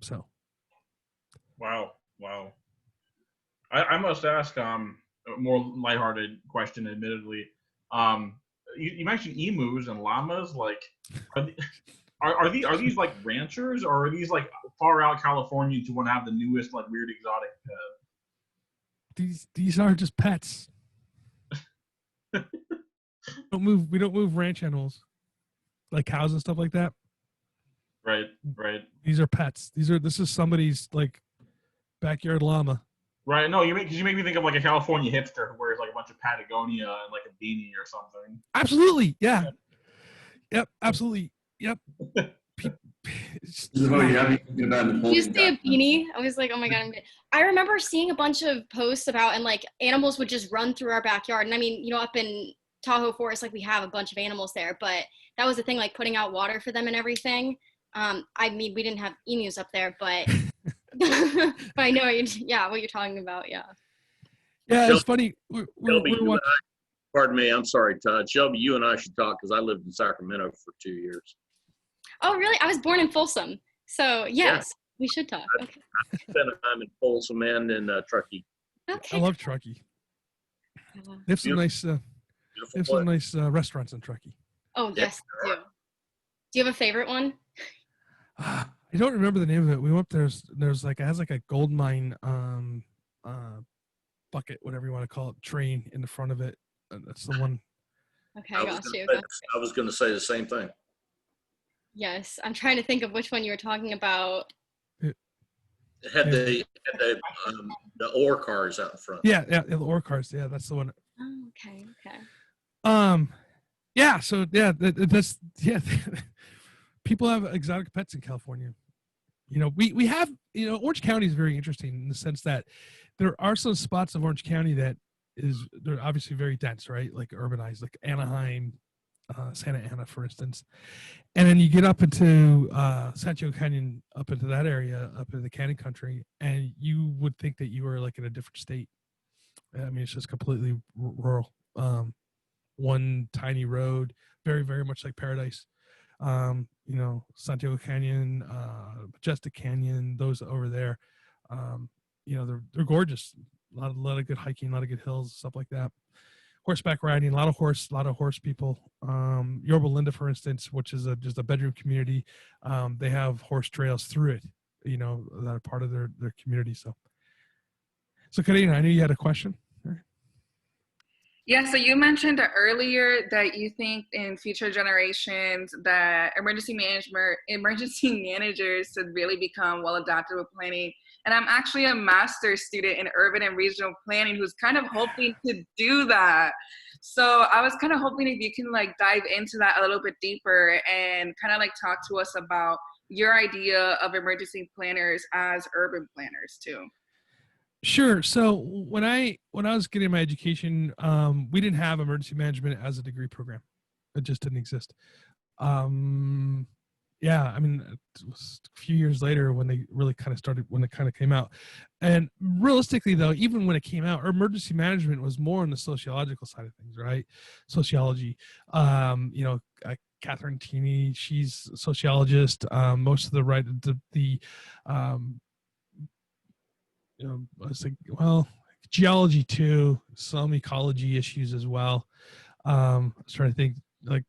So. Wow. I must ask a more lighthearted question, admittedly. You mentioned emus and llamas. Like, are these like ranchers, or are these like far out Californians who want to have the newest like weird exotic these are just pets. We don't move ranch animals like cows and stuff like that. Right. Right. These are pets. This is somebody's like backyard llama. Right. No, you make me think of like a California hipster who wears like a bunch of Patagonia and like a beanie or something. Absolutely. Yeah. Yep. Absolutely. Yep. You have me thinking about Napoleon. You say a beanie? I was like, oh my God. I remember seeing a bunch of posts about, and like animals would just run through our backyard. And I mean, up in Tahoe Forest, like we have a bunch of animals there, but that was the thing, like putting out water for them and everything. I mean, we didn't have emus up there, but but I know what you're talking about. Yeah. Yeah, it's funny. Pardon me, I'm sorry, Todd. Shelby, you and I should talk because I lived in Sacramento for 2 years. Oh, really? I was born in Folsom, so yes, we should talk. Okay. I spent time in Folsom and in Truckee. Okay. I love Truckee. They have some nice restaurants in Truckee. Oh yes, I do. Do you have a favorite one? I don't remember the name of it. We went up there's like, it has like a gold mine bucket, whatever you want to call it, train in the front of it. That's the one. Okay, I got you. I was going to say the same thing. Yes, I'm trying to think of which one you were talking about. It had the ore cars out in front. Yeah, the ore cars. Yeah, that's the one. Oh, okay. Yeah. So yeah, that's people have exotic pets in California. We have, Orange County is very interesting in the sense that there are some spots of Orange County that they're obviously very dense, right? Like urbanized, like Anaheim, Santa Ana, for instance. And then you get up into Santiago Canyon, up into that area, up in the Canyon country, and you would think that you were like in a different state. I mean, it's just completely rural. One tiny road, very, very much like paradise. Santiago Canyon, Majestic Canyon, those over there, they're gorgeous. A lot of good hiking, a lot of good hills, stuff like that. Horseback riding, a lot of horse people. Yorba Linda, for instance, which is just a bedroom community, they have horse trails through it, that are part of their community. So Karina, I knew you had a question. Yeah, so you mentioned earlier that you think in future generations that emergency managers should really become well adapted with planning. And I'm actually a master's student in urban and regional planning who's kind of hoping to do that. So I was kind of hoping if you can like dive into that a little bit deeper and kind of like talk to us about your idea of emergency planners as urban planners too. Sure. So when I was getting my education, we didn't have emergency management as a degree program. It just didn't exist. I mean, it was a few years later when they really kind of came out. And realistically, though, even when it came out, emergency management was more on the sociological side of things, right? Sociology. Catherine Tini, she's a sociologist. Most of I was like, well, geology too, some ecology issues as well. I was trying to think, like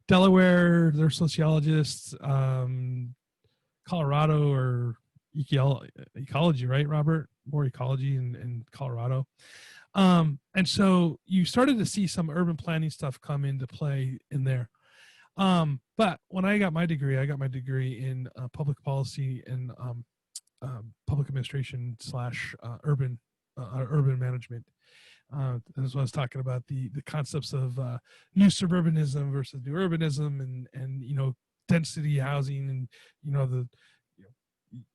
Delaware, they're sociologists, Colorado or ecology, right, Robert? More ecology in Colorado. And so you started to see some urban planning stuff come into play in there. But when I got my degree in public policy and public administration / urban management. That's what I was talking about, the concepts of new suburbanism versus new urbanism and density housing and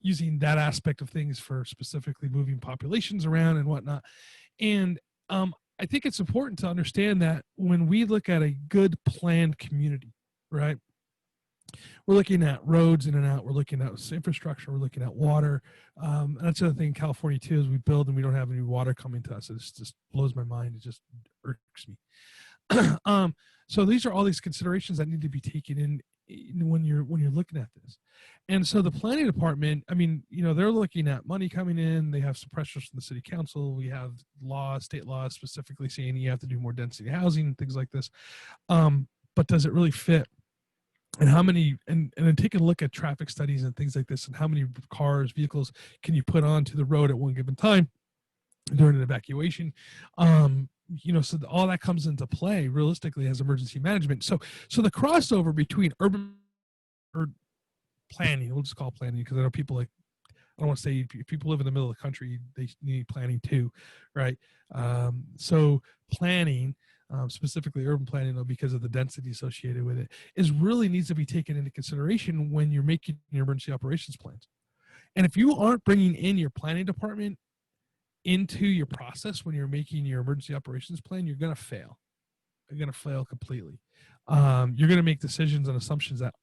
using that aspect of things for specifically moving populations around and whatnot. And I think it's important to understand that when we look at a good planned community, right? We're looking at roads in and out. We're looking at infrastructure. We're looking at water. And that's the other thing in California too, is we build and we don't have any water coming to us. It just blows my mind. It just irks me. So these are all these considerations that need to be taken in when you're looking at this. And so the planning department, I mean, they're looking at money coming in. They have some pressures from the city council. We have state laws specifically saying you have to do more density housing and things like this. But does it really fit? And how many, and then taking a look at traffic studies and things like this, and how many vehicles can you put onto the road at one given time? during an evacuation. So all that comes into play realistically as emergency management. So the crossover between urban or planning, we'll just call it planning, because I know people like, I don't want to say if people live in the middle of the country, they need planning too, right? So planning, specifically urban planning, though, because of the density associated with it, really needs to be taken into consideration when you're making your emergency operations plans. And if you aren't bringing in your planning department into your process when you're making your emergency operations plan, you're going to fail. You're going to fail completely. You're going to make decisions and assumptions that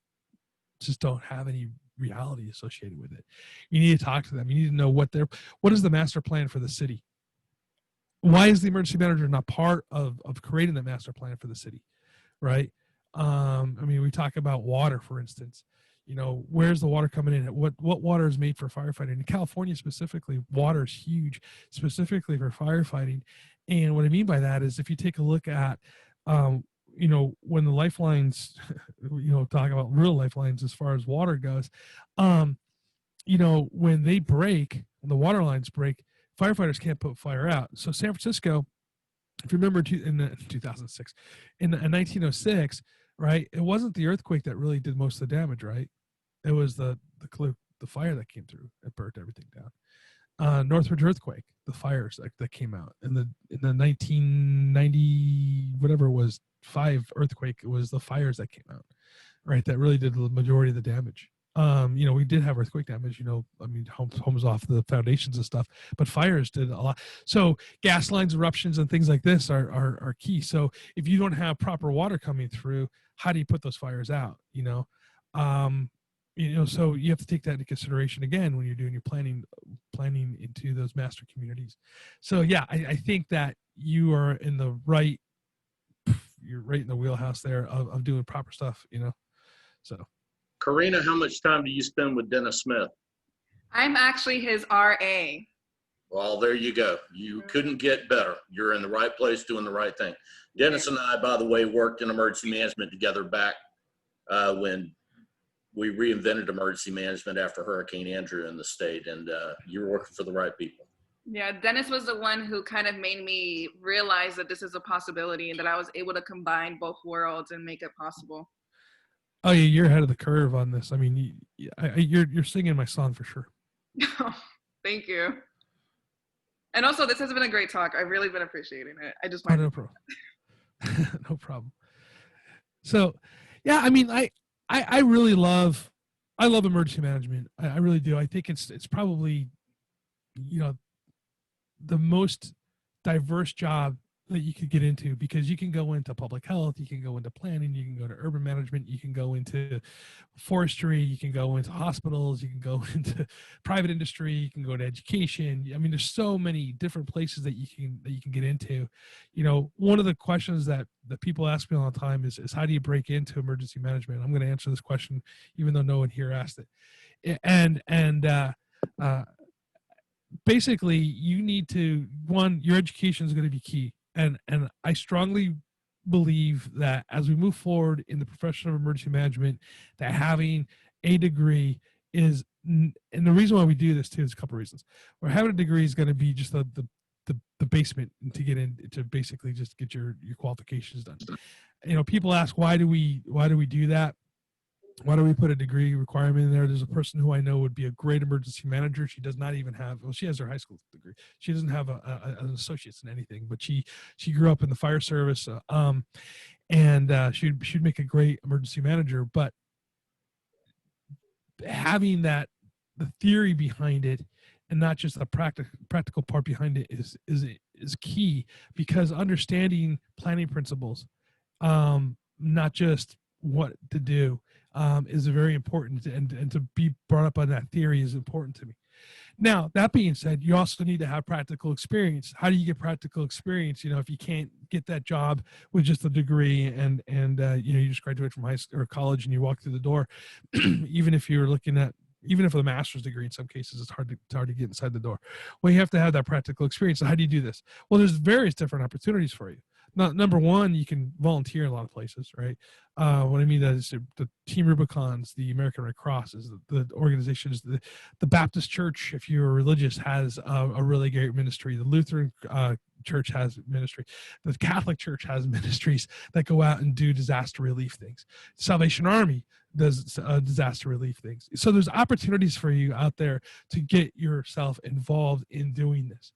just don't have any reality associated with it. You need to talk to them. You need to know what is the master plan for the city? Why is the emergency manager not part of creating the master plan for the city, right? We talk about water, for instance. Where's the water coming in? What water is made for firefighting? In California specifically, water is huge, specifically for firefighting. And what I mean by that is if you take a look at, when the lifelines, talk about real lifelines as far as water goes, when they break, when the water lines break, firefighters can't put fire out. So San Francisco, if you remember in 2006, in 1906, right, it wasn't the earthquake that really did most of the damage, right? It was the fire that came through that burnt everything down. Northridge earthquake, the fires that came out in the 1990 whatever it was 5 earthquake, it was the fires that came out, right? That really did the majority of the damage. We did have earthquake damage, homes off the foundations and stuff, but fires did a lot. So gas lines, eruptions, and things like this are key. So if you don't have proper water coming through, how do you put those fires out? So you have to take that into consideration again when you're doing your planning into those master communities. So yeah, I think that you're right in the wheelhouse there of doing proper stuff, so. Karina, how much time do you spend with Dennis Smith? I'm actually his RA. Well, there you go. You couldn't get better. You're in the right place doing the right thing. Dennis and I, by the way, worked in emergency management together back when we reinvented emergency management after Hurricane Andrew in the state, and you were working for the right people. Yeah, Dennis was the one who kind of made me realize that this is a possibility and that I was able to combine both worlds and make it possible. Oh yeah, you're ahead of the curve on this. You're singing my song for sure. Thank you. And also, this has been a great talk. I've really been appreciating it. I just no problem. No problem. So, yeah, I really love emergency management. I really do. I think it's probably, the most diverse job that you could get into, because you can go into public health, you can go into planning, you can go to urban management, you can go into forestry, you can go into hospitals, you can go into private industry, you can go to education. There's so many different places that you can get into. One of the questions that people ask me all the time is how do you break into emergency management? I'm going to answer this question even though no one here asked it. And basically you need to, your education is going to be key. And I strongly believe that as we move forward in the profession of emergency management, that having a degree is, and the reason why we do this too is a couple of reasons. Where having a degree is going to be just the basement to get in, to basically just get your qualifications done. People ask, why do we do that? Why do we put a degree requirement in there? There's a person who I know would be a great emergency manager. She does not even have, she has her high school degree. She doesn't have an associate's in anything, but she grew up in the fire service, and she'd make a great emergency manager. But having the theory behind it and not just the practical part behind it is key, because understanding planning principles, not just what to do, is very important, and to be brought up on that theory is important to me. Now, that being said, you also need to have practical experience. How do you get practical experience? If you can't get that job with just a degree and you just graduate from high school or college and you walk through the door, even if you're looking at, even if a master's degree, in some cases, it's hard to get inside the door. Well, you have to have that practical experience. So how do you do this? Well, there's various different opportunities for you. number one, you can volunteer in a lot of places, right? What I mean is the Team Rubicons, the American Red Crosses, the organizations, the Baptist Church, if you're religious, has a really great ministry. The Lutheran Church has ministry. The Catholic Church has ministries that go out and do disaster relief things. Salvation Army does disaster relief things. So there's opportunities for you out there to get yourself involved in doing this.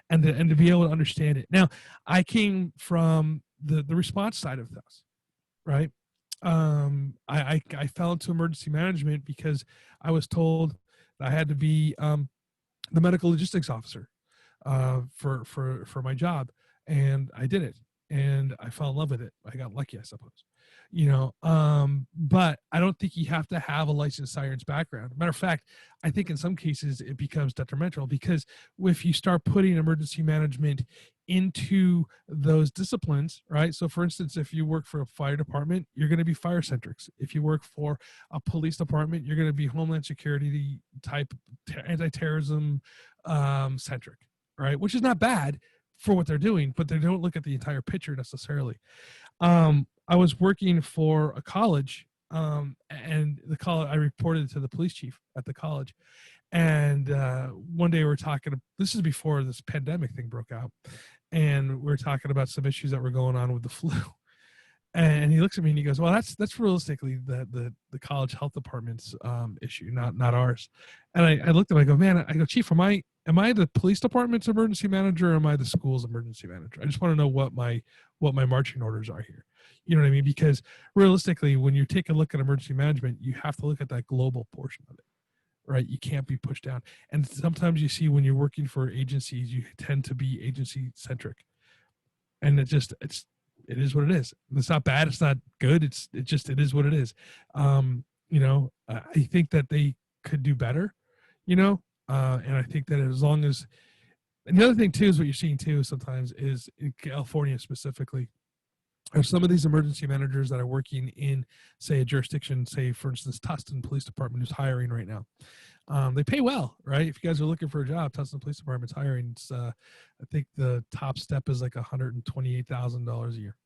And to be able to understand it. Now, I came from the response side of things, right? I fell into emergency management because I was told I had to be the medical logistics officer for my job, and I did it, and I fell in love with it. I got lucky, I suppose. But I don't think you have to have a licensed sirens background. Matter of fact, I think in some cases it becomes detrimental, because if you start putting emergency management into those disciplines, right? So for instance, if you work for a fire department, you're going to be fire centric. If you work for a police department, you're going to be Homeland Security type, anti-terrorism centric, right? Which is not bad for what they're doing, but they don't look at the entire picture necessarily. I was working for a college, and the college, I reported to the police chief at the college. And one day we were talking, this is before this pandemic thing broke out, and we were talking about some issues that were going on with the flu. And he looks at me and he goes, well, that's realistically the college health department's issue, not ours. And I looked at him, I go, man, I go, Chief, am I the police department's emergency manager, or am I the school's emergency manager? I just want to know what my marching orders are here. You know what I mean? Because realistically, when you take a look at emergency management, you have to look at that global portion of it, right? You can't be pushed down. And sometimes you see when you're working for agencies, you tend to be agency centric. And it is what it is. It's not bad. It's not good. It is what it is. I think that they could do better, and I think that as long as, and the other thing too, is what you're seeing too sometimes is in California specifically, are some of these emergency managers that are working in, say, a jurisdiction, say, for instance, Tustin Police Department, who's hiring right now. They pay well, right? If you guys are looking for a job, Tustin Police Department's hiring. It's, I think the top step is like $128,000 a year,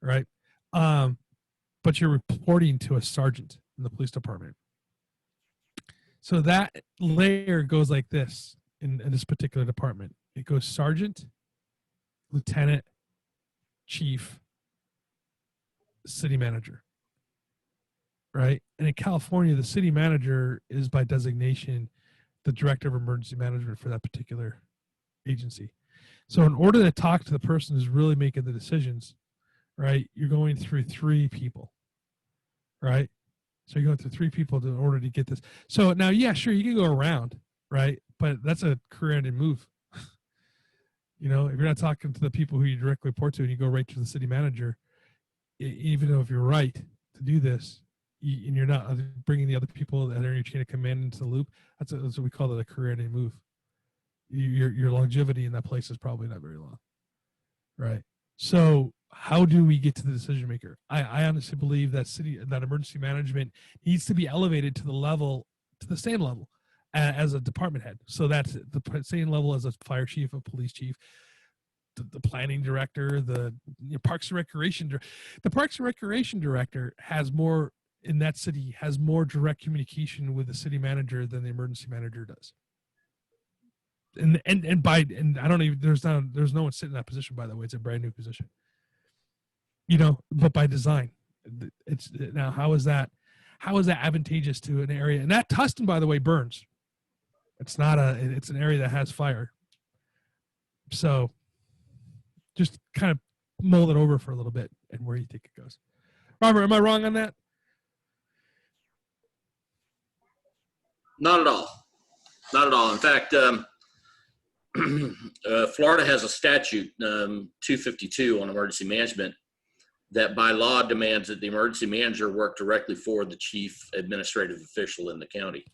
right? But you're reporting to a sergeant in the police department. So that layer goes like this in this particular department. It goes sergeant, lieutenant, chief, city manager, right? And in California, the city manager is by designation the director of emergency management for that particular agency. So in order to talk to the person who's really making the decisions, right, you're going through three people, right? So you're going through three people in order to get this. So now, yeah, sure, you can go around, right? But that's a career-ending move. If you're not talking to the people who you directly report to and you go right to the city manager, even though if you're right to do this, and you're not bringing the other people that are in your chain of command into the loop, that's what we call it, a career-ending move. Your longevity in that place is probably not very long, right? So how do we get to the decision maker? I honestly believe that emergency management needs to be elevated to the same level as a department head. So that's the same level as a fire chief, a police chief, the planning director, the Parks and Recreation. The Parks and Recreation director has more in that city, has more direct communication with the city manager than the emergency manager does. And I don't even, there's no one sitting in that position, by the way. It's a brand new position, but by design. It's now, how is that advantageous to an area? And that Tustin, by the way, burns. It's an area that has fire. So just kind of mull it over for a little bit and where you think it goes. Robert, am I wrong on that? Not at all. Not at all. In fact, Florida has a statute, 252 on emergency management, that by law demands that the emergency manager work directly for the chief administrative official in the county.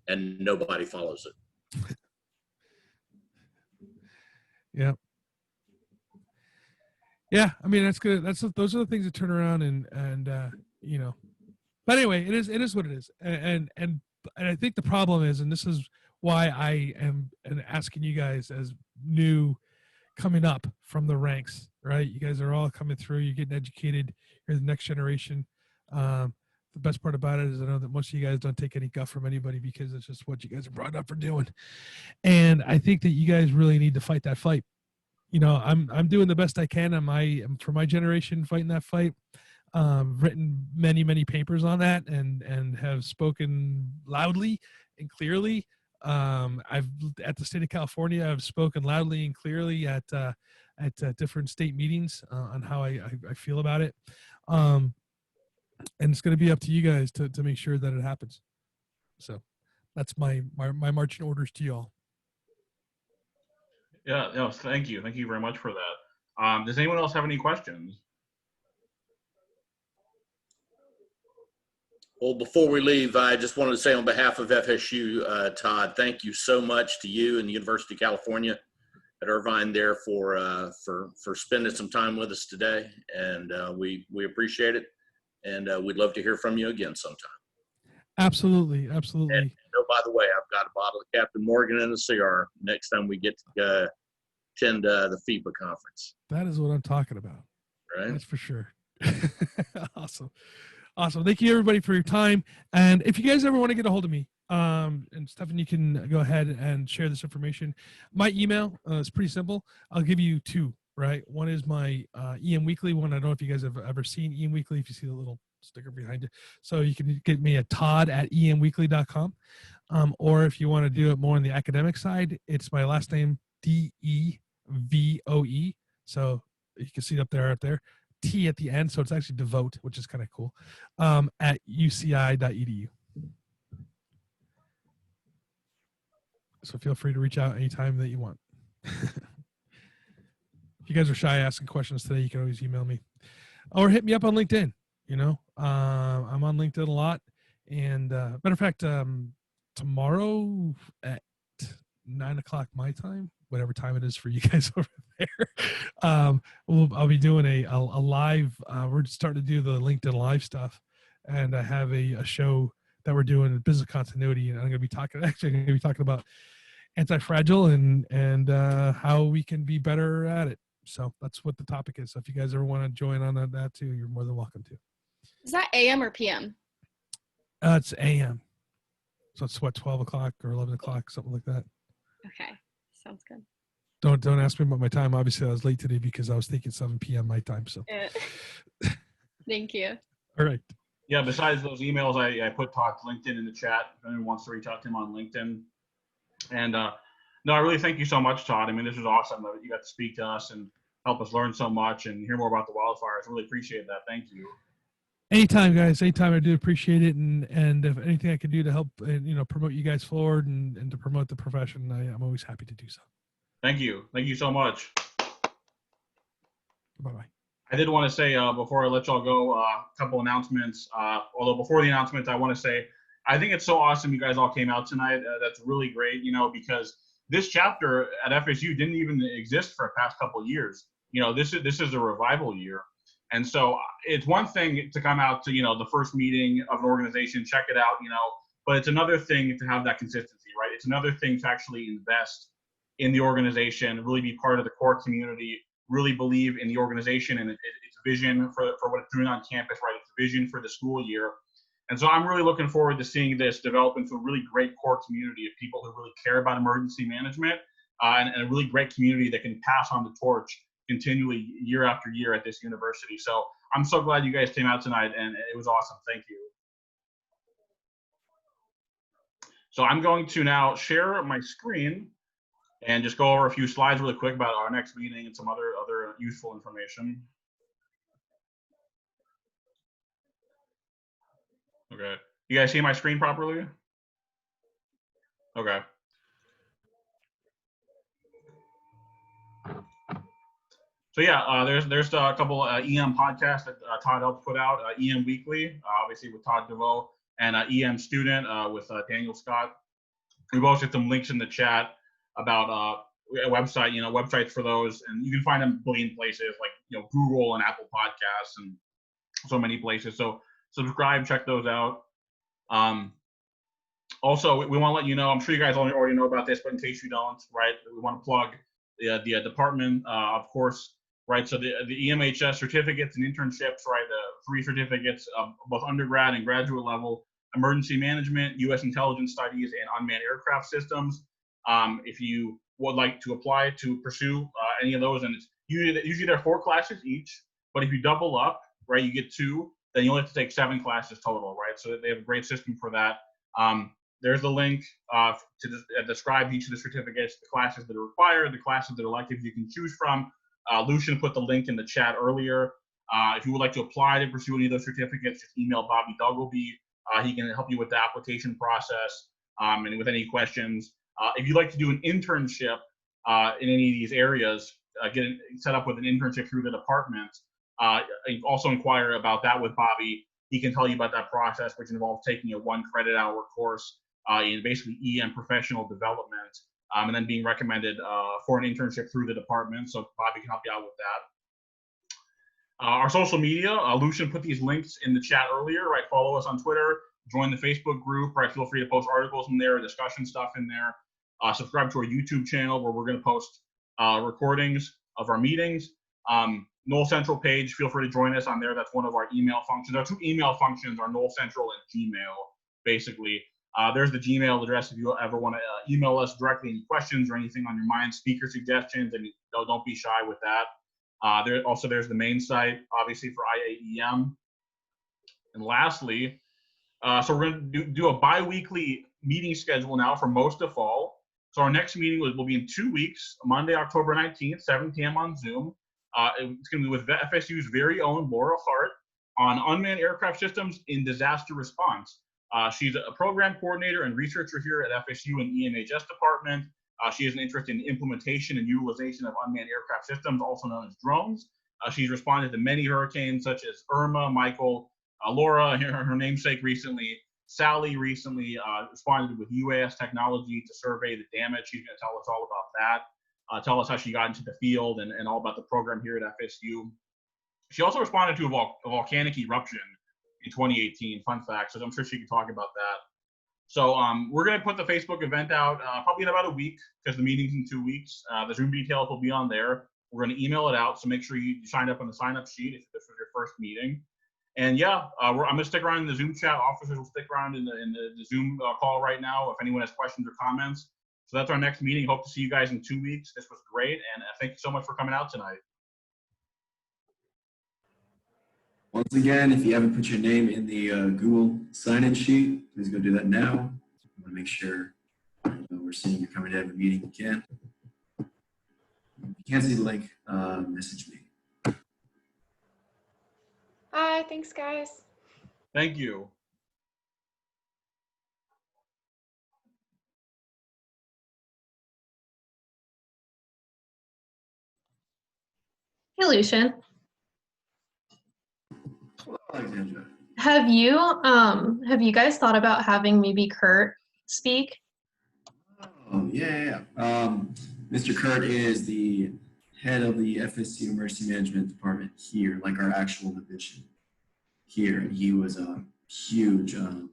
And nobody follows it. Yeah. Yeah. I mean, that's good. Those are the things that turn around and but anyway, it is what it is. And I think the problem is, and this is why I am asking you guys as new, coming up from the ranks, right? You guys are all coming through. You're getting educated. You're the next generation. The best part about it is I know that most of you guys don't take any guff from anybody because it's just what you guys are brought up for doing. And I think that you guys really need to fight that fight. You know, I'm doing the best I can. I'm for my generation fighting that fight. Written many papers on that and have spoken loudly and clearly. I've at the state of California. I've spoken loudly and clearly at different state meetings on how I feel about it. And it's going to be up to you guys to make sure that it happens. So that's my marching orders to y'all. Yeah, no, thank you very much for that. Does anyone else have any questions? Well, before we leave, I just wanted to say on behalf of FSU, Todd, thank you so much to you and the University of California at Irvine there for spending some time with us today, and we appreciate it, and we'd love to hear from you again sometime. Absolutely. And oh, by the way, I've got a bottle of Captain Morgan and a cigar next time we get to attend the FIBA conference. That is what I'm talking about. Right? That's for sure. Awesome. Thank you everybody for your time. And if you guys ever want to get a hold of me, and Stefan, you can go ahead and share this information. My email is pretty simple. I'll give you two, right? One is my EM Weekly one. I don't know if you guys have ever seen EM Weekly, if you see the little sticker behind it. So you can get me at todd@emweekly.com. Or if you want to do it more on the academic side, it's my last name, DeVoe. So you can see it up there. T at the end, so it's actually devote, which is kind of cool, at uci.edu. So feel free to reach out anytime that you want. If you guys are shy asking questions today, you can always email me or hit me up on LinkedIn. You know, I'm on LinkedIn a lot. And matter of fact, tomorrow at 9 o'clock my time, whatever time it is for you guys over there, I'll be doing a live. We're starting to do the LinkedIn live stuff, and I have a show that we're doing business continuity, and I'm going to be talking about anti-fragile and how we can be better at it. So that's what the topic is. So if you guys ever want to join on that too, you're more than welcome to. Is that AM or PM? It's AM. So it's what, 12 o'clock or 11 o'clock, something like that. Okay, sounds good. Don't ask me about my time. Obviously, I was late today because I was thinking 7 p.m. my time. So, Thank you. All right. Yeah. Besides those emails, I put Todd's LinkedIn in the chat. If anyone wants to reach out to him on LinkedIn. And no, I really thank you so much, Todd. I mean, this was awesome that you got to speak to us and help us learn so much and hear more about the wildfires. Really appreciate that. Thank you. Anytime, guys. Anytime. I do appreciate it. And if anything I can do to help and promote you guys forward and to promote the profession, I'm always happy to do so. Thank you. Thank you so much. Bye-bye. I did want to say before I let y'all go, a couple announcements. Although before the announcements, I want to say I think it's so awesome you guys all came out tonight. That's really great, because this chapter at FSU didn't even exist for the past couple of years. This is a revival year. And so it's one thing to come out to, the first meeting of an organization, check it out, but it's another thing to have that consistency, right? It's another thing to actually invest in the organization, really be part of the core community, really believe in the organization and its vision for what it's doing on campus, right? Its vision for the school year. And so I'm really looking forward to seeing this develop into a really great core community of people who really care about emergency management and a really great community that can pass on the torch continually year after year at this university. So I'm so glad you guys came out tonight, and it was awesome. Thank you. So I'm going to now share my screen and just go over a few slides really quick about our next meeting and some other useful information. Okay. You guys see my screen properly? Okay. So yeah, there's a couple EM podcasts that Todd helped put out. EM Weekly, obviously with Todd De Voe, and EM Student with Daniel Scott. We both get some links in the chat about a website, websites for those, and you can find them a billion places like Google and Apple Podcasts and so many places. So subscribe, check those out. Also, we want to let you know, I'm sure you guys already know about this, but in case you don't, right, we want to plug the department, of course, right? So the EMHS certificates and internships, right? The 3 certificates of both undergrad and graduate level: emergency management, U.S. intelligence studies, and unmanned aircraft systems. If you would like to apply to pursue any of those, and it's usually there are 4 classes each, but if you double up, right, you get 2, then you only have to take 7 classes total, right? So they have a great system for that. There's the link to describe each of the certificates, the classes that are required, the classes that are electives you can choose from. Lucian put the link in the chat earlier. If you would like to apply to pursue any of those certificates, just email Bobby Duggleby. He can help you with the application process and with any questions. If you'd like to do an internship in any of these areas, get set up with an internship through the department, also inquire about that with Bobby. He can tell you about that process, which involves taking a 1 credit-hour course in basically EM professional development, and then being recommended for an internship through the department. So Bobby can help you out with that. Our social media, Lucian put these links in the chat earlier, right? Follow us on Twitter, join the Facebook group, right? Feel free to post articles in there, discussion stuff in there. Subscribe to our YouTube channel, where we're going to post recordings of our meetings. Knoll Central page, feel free to join us on there. That's one of our email functions. Our 2 email functions are Knoll Central and Gmail, basically. There's the Gmail address if you ever want to email us directly any questions or anything on your mind, speaker suggestions, and don't be shy with that. There's the main site, obviously, for IAEM. And lastly, so we're going to do a bi-weekly meeting schedule now for most of fall. So our next meeting will be in 2 weeks, Monday, October 19th, 7 p.m. on Zoom. It's going to be with FSU's very own Laura Hart on unmanned aircraft systems in disaster response. She's a program coordinator and researcher here at FSU in EMHS department. She has an interest in implementation and utilization of unmanned aircraft systems, also known as drones. She's responded to many hurricanes such as Irma, Michael, Laura, her namesake recently, Sally recently responded with UAS technology to survey the damage. She's going to tell us all about that, tell us how she got into the field and all about the program here at FSU. She also responded to a volcanic eruption in 2018, fun fact, so I'm sure she can talk about that. So we're going to put the Facebook event out probably in about a week, because the meeting's in 2 weeks. The Zoom details will be on there. We're going to email it out, so make sure you sign up on the sign-up sheet if this was your first meeting. And yeah, I'm going to stick around in the Zoom chat. Officers will stick around in the Zoom call right now if anyone has questions or comments. So that's our next meeting. Hope to see you guys in 2 weeks. This was great, and thank you so much for coming out tonight. Once again, if you haven't put your name in the Google sign-in sheet, please go do that now. I want to make sure we're seeing you coming to every meeting you can. If you can't see the link, message me. Bye. Thanks, guys. Thank you. Hey, Lucian. Hello, Alexandra. Have you guys thought about having maybe Kurt speak? Oh, yeah. Mr. Kurt is the head of the FSU Emergency Management Department here, like our actual division here. And he was huge in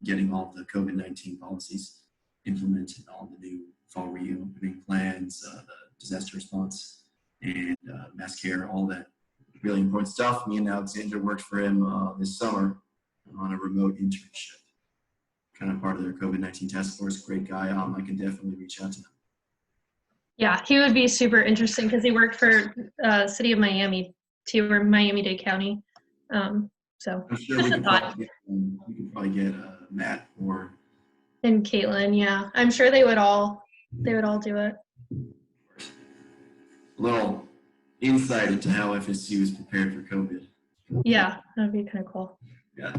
getting all the COVID-19 policies implemented, all the new fall reopening plans, the disaster response, and mass care, all that really important stuff. Me and Alexandra worked for him this summer on a remote internship, kind of part of their COVID-19 task force. Great guy. I can definitely reach out to him. Yeah, he would be super interesting because he worked for City of Miami too, or Miami-Dade County. So I'm sure we could probably get Matt or and Caitlin. Yeah, I'm sure they would all do it. A little insight into how FSU is prepared for COVID. Yeah, that'd be kind of cool. Yeah.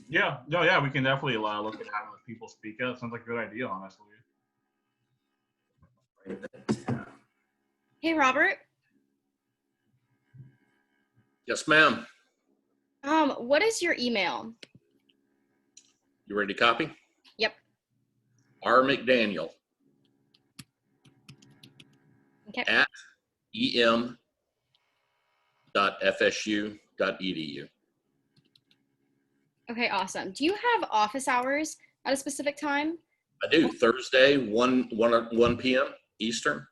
Yeah, no, yeah, we can definitely look at having people speak. That sounds like a good idea, honestly. Hey, Robert. Yes, ma'am. What is your email? You ready to copy? Yep. R. McDaniel Okay. at em.fsu.edu. Okay, awesome. Do you have office hours at a specific time? I do. Thursday, 1 p.m. Eastern.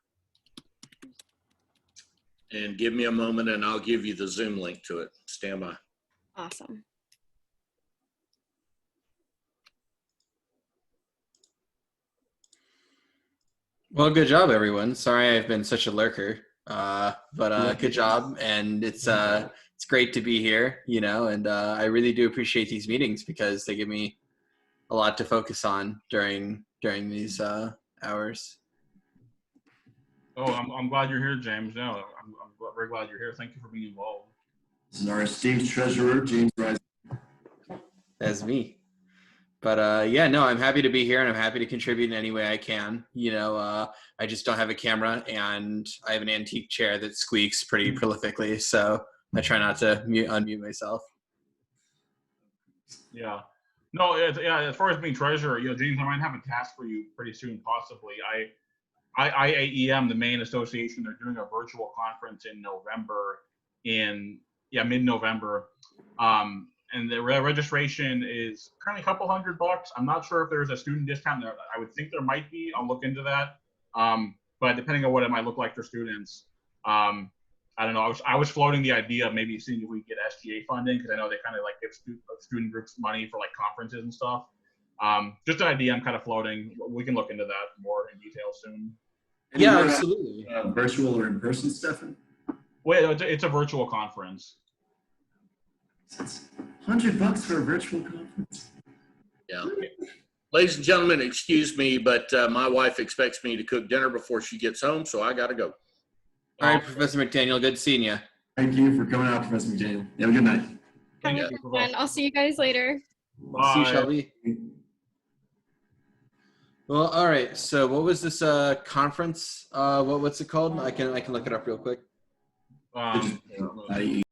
And give me a moment and I'll give you the Zoom link to it. Stand by. Awesome. Well, good job, everyone. Sorry I've been such a lurker, but good job, and it's great to be here, you know, and I really do appreciate these meetings because they give me a lot to focus on during these hours. Oh, I'm glad you're here, James. No, I'm very glad you're here. Thank you for being involved. This is our esteemed treasurer, James Rice. That's me. But yeah, no, I'm happy to be here and I'm happy to contribute in any way I can. You know, I just don't have a camera and I have an antique chair that squeaks pretty prolifically. So I try not to unmute myself. Yeah. No, yeah, as far as being treasurer, you know, James, I might have a task for you pretty soon, possibly. IAEM, the main association, they're doing a virtual conference in November, mid-November. And the registration is currently a couple $100. I'm not sure if there's a student discount there. I would think there might be. I'll look into that. But depending on what it might look like for students, I don't know. I was floating the idea of maybe seeing if we get SGA funding, because I know they kind of like give student groups money for like conferences and stuff. Just an idea I'm kind of floating. We can look into that more in detail soon. Yeah, absolutely. Virtual or in person, Stefan? Wait, it's a virtual conference. It's $100 for a virtual conference. Yeah. Ladies and gentlemen, excuse me, but my wife expects me to cook dinner before she gets home, so I got to go. All right, Professor McDaniel, good seeing you. Thank you for coming out, Professor McDaniel. Have a good night. Thank you. And I'll see you guys later. Bye. See you, Shelby. Well, all right. So what was this what's it called? I can look it up real quick. Um, IE